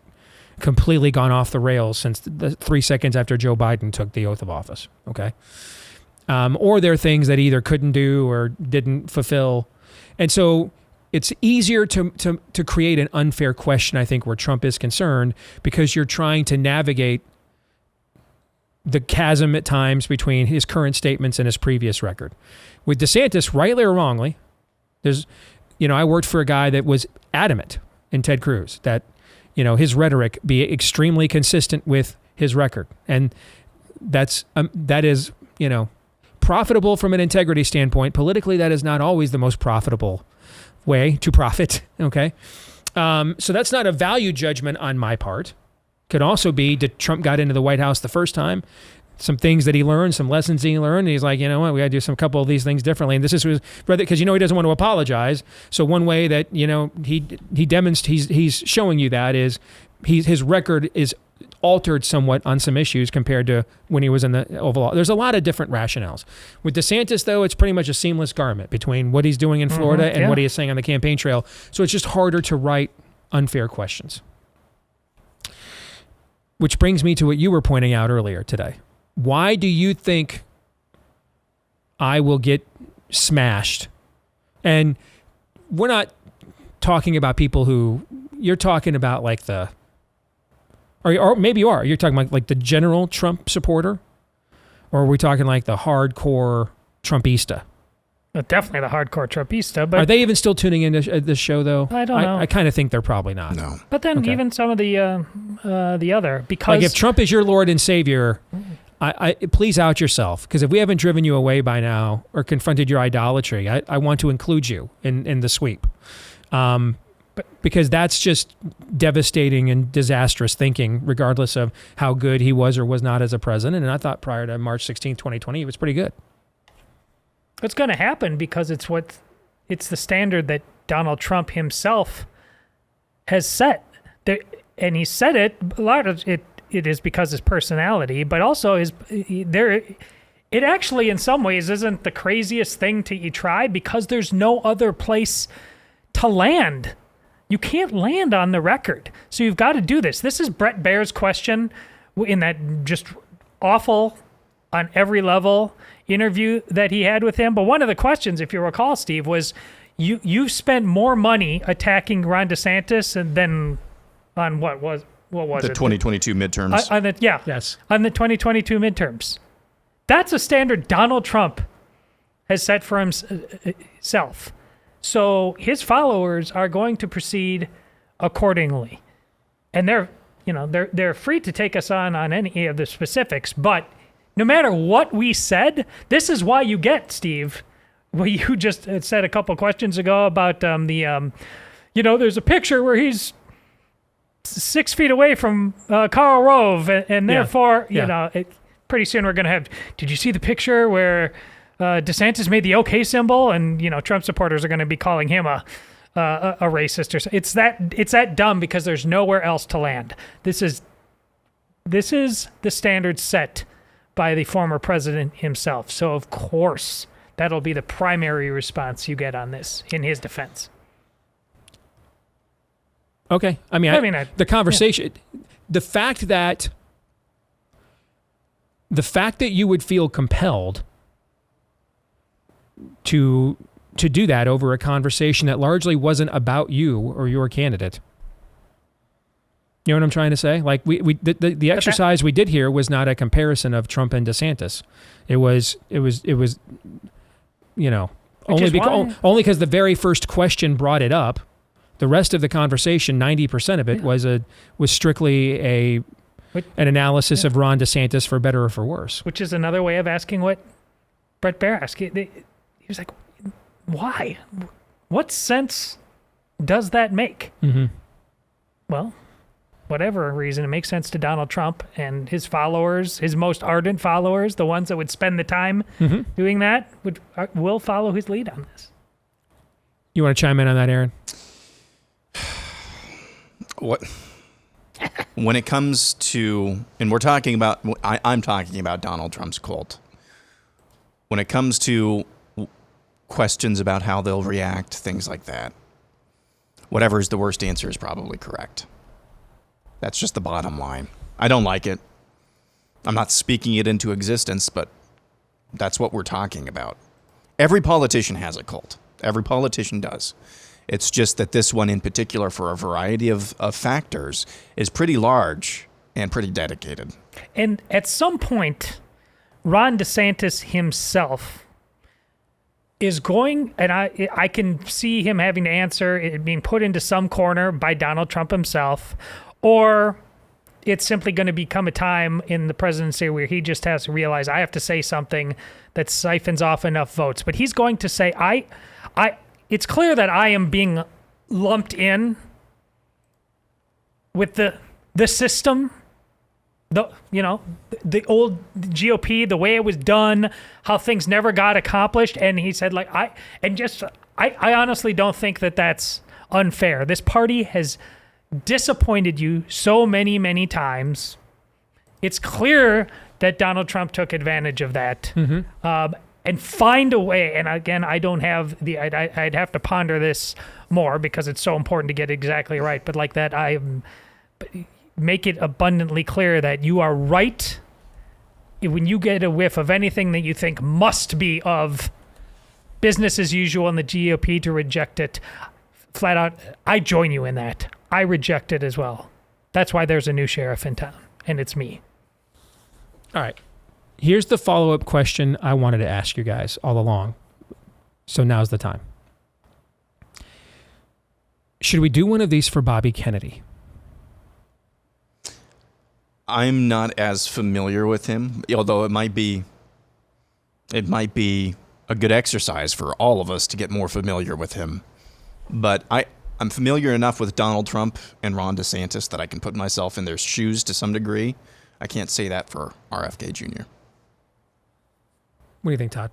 completely gone off the rails since the 3 seconds after Joe Biden took the oath of office. Okay. Or there are things that he either couldn't do or didn't fulfill. And so it's easier to create an unfair question, I think, where Trump is concerned, because you're trying to navigate the chasm at times between his current statements and his previous record. With DeSantis, rightly or wrongly, I worked for a guy that was adamant in Ted Cruz that, his rhetoric be extremely consistent with his record. And that is, profitable from an integrity standpoint. Politically, that is not always the most profitable way to profit. Okay. So that's not a value judgment on my part. Could also be, did Trump got into the White House the first time? Some things that he learned, some lessons he learned. And he's like, you know what, we got to do a couple of these things differently. And this is rather because, he doesn't want to apologize. So one way that, he demonstrates, he's showing you that is his record is altered somewhat on some issues compared to when he was in the Oval Office. There's a lot of different rationales. With DeSantis, though, it's pretty much a seamless garment between what he's doing in Florida and what he is saying on the campaign trail. So it's just harder to write unfair questions. Which brings me to what you were pointing out earlier today. Why do you think I will get smashed? And we're not talking about people who, you're talking about like the, or maybe you are. You're talking about like the general Trump supporter? Or are we talking like the hardcore Trumpista? Definitely the hardcore Trumpista. But are they even still tuning into this show, though? I don't know. I kind of think they're probably not. No. But then even some of the other, because like if Trump is your Lord and Savior, please out yourself, because if we haven't driven you away by now or confronted your idolatry, I want to include you in the sweep. Because that's just devastating and disastrous thinking, regardless of how good he was or was not as a president. And I thought prior to March 16, 2020, he was pretty good. It's going to happen because it's the standard that Donald Trump himself has set. And he said it, a lot of it is because his personality, but also it actually in some ways isn't the craziest thing to try, because there's no other place to land. You can't land on the record. So you've got to do this. This is Brett Baer's question in that just awful on every level interview that he had with him. But one of the questions, if you recall, Steve, was you spent more money attacking Ron DeSantis than on what was the 2022 midterms. Yes. On the 2022 midterms. That's a standard Donald Trump has set for himself. So his followers are going to proceed accordingly. and they're free to take us on any of the specifics, but no matter what we said, this is why you get, Steve, what you just said a couple questions ago about there's a picture where he's 6 feet away from Karl Rove, and therefore, pretty soon we're going to have, did you see the picture where DeSantis made the OK symbol, and Trump supporters are going to be calling him a racist or something. It's that dumb because there's nowhere else to land. This is the standard set by the former president himself. So of course that'll be the primary response you get on this in his defense. Okay. I mean, the conversation, the fact that you would feel compelled to do that over a conversation that largely wasn't about you or your candidate. You know what I'm trying to say? Like the exercise we did here was not a comparison of Trump and DeSantis. It was only because the very first question brought it up. The rest of the conversation, 90% of it was strictly an analysis of Ron DeSantis for better or for worse. Which is another way of asking what Brett Baer asked. He was like, why? What sense does that make? Mm-hmm. Well, whatever reason, it makes sense to Donald Trump and his followers, his most ardent followers, the ones that would spend the time doing that, will follow his lead on this. You want to chime in on that, Aaron? What? When it comes to, and I'm talking about Donald Trump's cult. When it comes to questions about how they'll react, things like that, whatever is the worst answer is probably correct. That's just the bottom line. I don't like it. I'm not speaking it into existence, but that's what we're talking about. Every politician has a cult. Every politician does. It's just that this one in particular, for a variety of factors, is pretty large and pretty dedicated. And at some point, Ron DeSantis himself is going, and I can see him having to answer it being put into some corner by Donald Trump himself, or it's simply going to become a time in the presidency where he just has to realize, I have to say something that siphons off enough votes. But he's going to say, it's clear that I am being lumped in with the system, the old GOP, the way it was done, how things never got accomplished. And he said, I honestly don't think that that's unfair. This party has disappointed you so many, many times. It's clear that Donald Trump took advantage of that. Mm-hmm. And find a way, and again, I don't have I'd have to ponder this more because it's so important to get exactly right, but like that, make it abundantly clear that you are right when you get a whiff of anything that you think must be of business as usual and the GOP to reject it flat out. I join you in that. I reject it as well. That's why there's a new sheriff in town, and it's me. All right. Here's the follow-up question I wanted to ask you guys all along. So now's the time. Should we do one of these for Bobby Kennedy? I'm not as familiar with him, although it might be a good exercise for all of us to get more familiar with him. But I'm familiar enough with Donald Trump and Ron DeSantis that I can put myself in their shoes to some degree. I can't say that for RFK Jr. What do you think, Todd?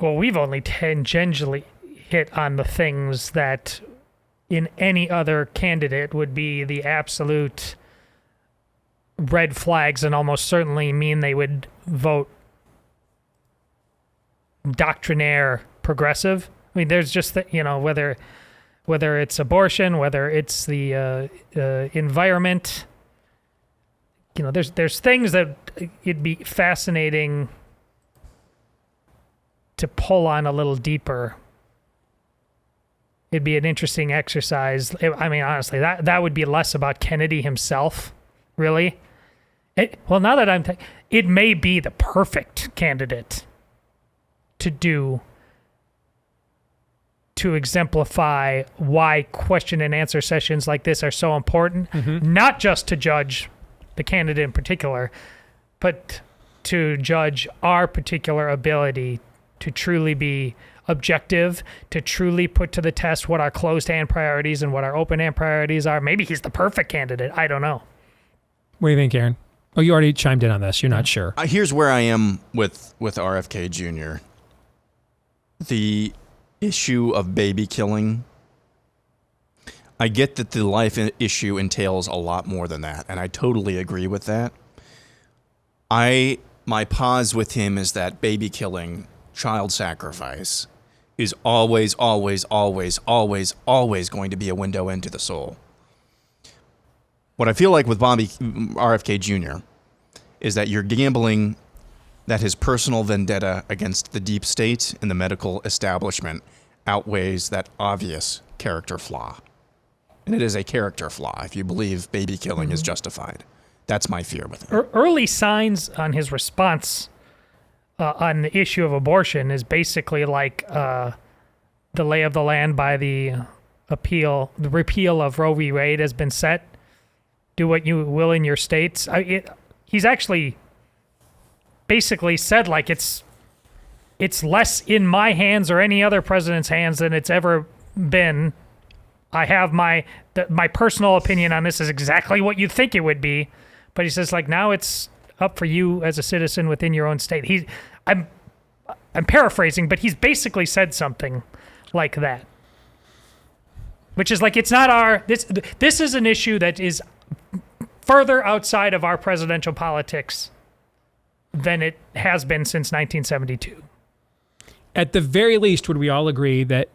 Well, we've only tangentially hit on the things that in any other candidate would be the absolute red flags and almost certainly mean they would vote doctrinaire progressive. I mean, there's just whether it's abortion, whether it's the environment, there's things that it'd be fascinating to pull on a little deeper. It'd be an interesting exercise. I mean, honestly, that would be less about Kennedy himself, really. Now that it may be the perfect candidate to to exemplify why question and answer sessions like this are so important, not just to judge the candidate in particular, but to judge our particular ability to truly be objective, to truly put to the test what our closed-hand priorities and what our open-hand priorities are. Maybe he's the perfect candidate. I don't know. What do you think, Aaron? Oh, you already chimed in on this. You're not sure. Here's where I am with RFK Jr. The issue of baby killing, I get that the life issue entails a lot more than that, and I totally agree with that. My pause with him is that baby killing, child sacrifice, is always, always, always, always, always going to be a window into the soul. What I feel like with RFK Jr. is that you're gambling that his personal vendetta against the deep state and the medical establishment outweighs that obvious character flaw. And it is a character flaw if you believe baby killing is justified. That's my fear with him. Early signs on his response on the issue of abortion is basically like the lay of the land by the repeal of Roe v. Wade has been set. Do what you will in your states. He's actually basically said like it's less in my hands or any other president's hands than it's ever been. I have my personal opinion on this is exactly what you think it would be, but he says like now it's up for you as a citizen within your own state. I'm paraphrasing, but he's basically said something like that, which is like it's not this is an issue that is further outside of our presidential politics than it has been since 1972. At the very least, would we all agree that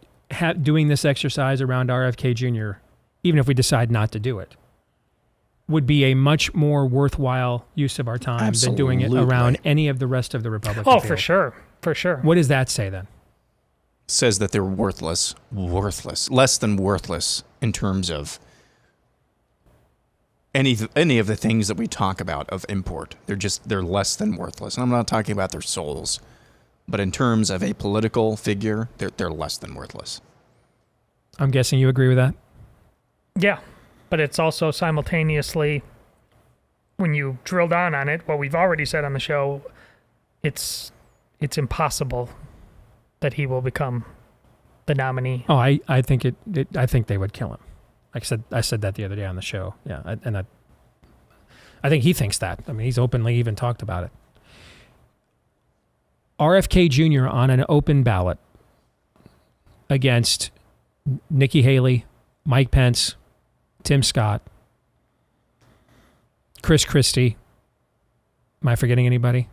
doing this exercise around RFK Jr., even if we decide not to do it, would be a much more worthwhile use of our time than doing it around any of the rest of the Republican field? For sure. For sure. What does that say then? Says that they're worthless, less than worthless in terms of any of the things that we talk about of import. They're less than worthless. And I'm not talking about their souls, but in terms of a political figure, they're less than worthless. I'm guessing you agree with that? Yeah, but it's also simultaneously, when you drill down on it, what we've already said on the show, it's impossible that he will become the nominee. Oh, I think I think they would kill him. I said that the other day on the show. Yeah, I think he thinks that. I mean, he's openly even talked about it. RFK Jr. on an open ballot against Nikki Haley, Mike Pence, Tim Scott, Chris Christie. Am I forgetting anybody?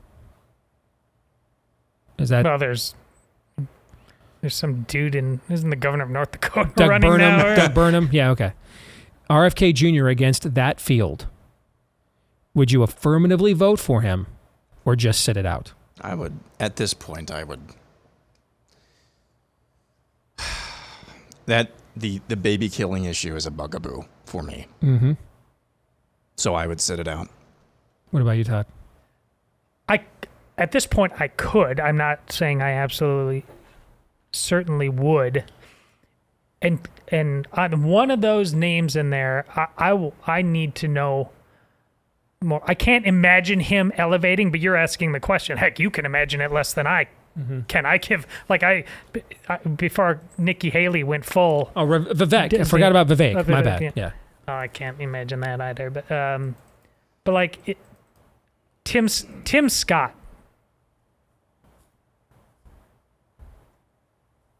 Is that? Well, there's some dude isn't the governor of North Dakota Doug running Burnham, now? Doug Burnham. Yeah, okay. RFK Jr. against that field. Would you affirmatively vote for him or just sit it out? I would, at this point, that the baby killing issue is a bugaboo for me. Mm-hmm. So I would sit it out. What about you, Todd? At this point, I could. I'm not saying I absolutely certainly would. And on one of those names in there, I need to know more. I can't imagine him elevating, but you're asking the question. Heck, you can imagine it less than I can. I give, before Nikki Haley went full. Oh, Vivek. I forgot about Vivek. My bad. Yeah. Oh, I can't imagine that either. But like Tim Scott.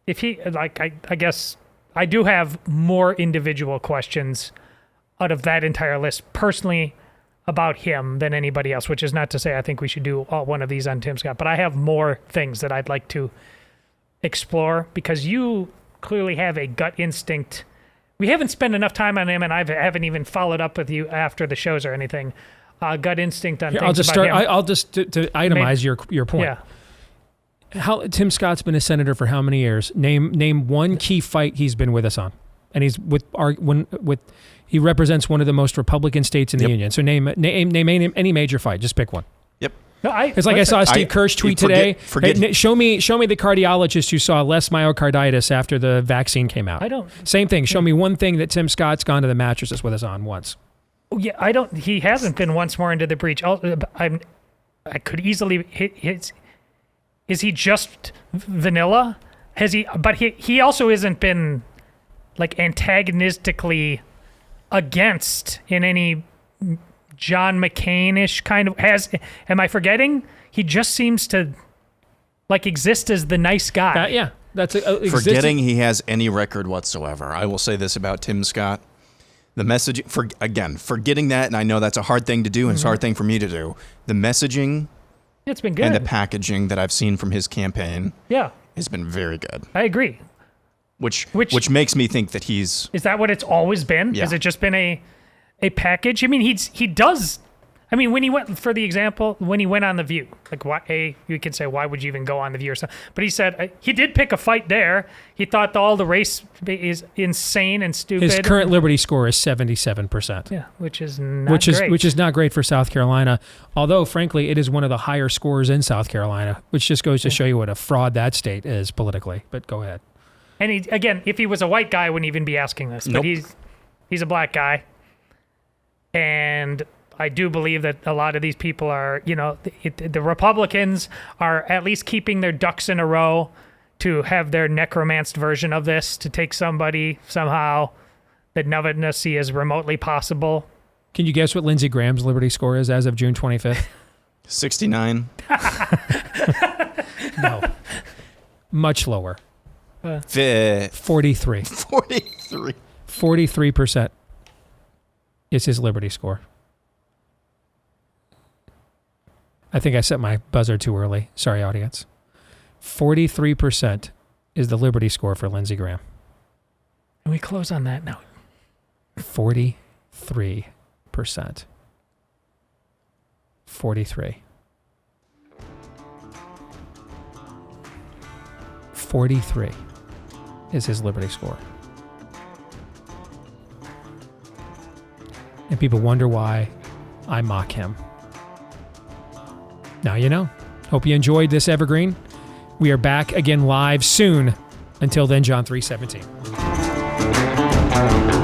If he, I guess I do have more individual questions out of that entire list personally about him than anybody else, which is not to say I think we should do one of these on Tim Scott, but I have more things that I'd like to explore because you clearly have a gut instinct. We haven't spent enough time on him, and I haven't even followed up with you after the shows or anything. Gut instinct on things about him. I'll just to itemize your point. Yeah. Tim Scott's been a senator for how many years? Name one key fight he's been with us on, and he's he represents one of the most Republican states in the union. So name any major fight. Just pick one. Yep. No, It's like I saw a Steve Kirsch tweet today. Forget. Hey, show me the cardiologist who saw less myocarditis after the vaccine came out. I don't. Same thing. Show me one thing that Tim Scott's gone to the mattresses with us on once. Yeah, I don't. He hasn't been once more into the breach. I could easily hit. Is he just vanilla? Has he? But he also hasn't been like antagonistically against in any John McCain-ish kind of. Am I forgetting? He just seems to like exist as the nice guy. Yeah, that's forgetting he has any record whatsoever. I will say this about Tim Scott. The messaging, forgetting that, and I know that's a hard thing to do, and it's a hard thing for me to do. The messaging, it's been good, and the packaging that I've seen from his campaign, has been very good. I agree. Which makes me think that he's. Is that what it's always been? Yeah. Has it just been a package? I mean, he does. I mean, when he went, for the example, when he went on The View, like, you can say, why would you even go on The View or something? But he said he did pick a fight there. He thought all the race is insane and stupid. His current Liberty score is 77%. Yeah, which is not great. Which is not great for South Carolina. Although, frankly, it is one of the higher scores in South Carolina, which just goes to show you what a fraud that state is politically. But go ahead. And again, if he was a white guy, I wouldn't even be asking this. But he's a black guy. And I do believe that a lot of these people are, the Republicans are at least keeping their ducks in a row to have their necromanced version of this, to take somebody somehow that none of us see as remotely possible. Can you guess what Lindsey Graham's Liberty score is as of June 25th? 69. No. Much lower. 43. 43. 43% is his Liberty score. I think I set my buzzer too early. Sorry, audience. 43% is the Liberty score for Lindsey Graham. And we close on that note. 43%. 43. 43 is his Liberty score. And people wonder why I mock him. Now you know. Hope you enjoyed this Evergreen. We are back again live soon. Until then, John 3:17.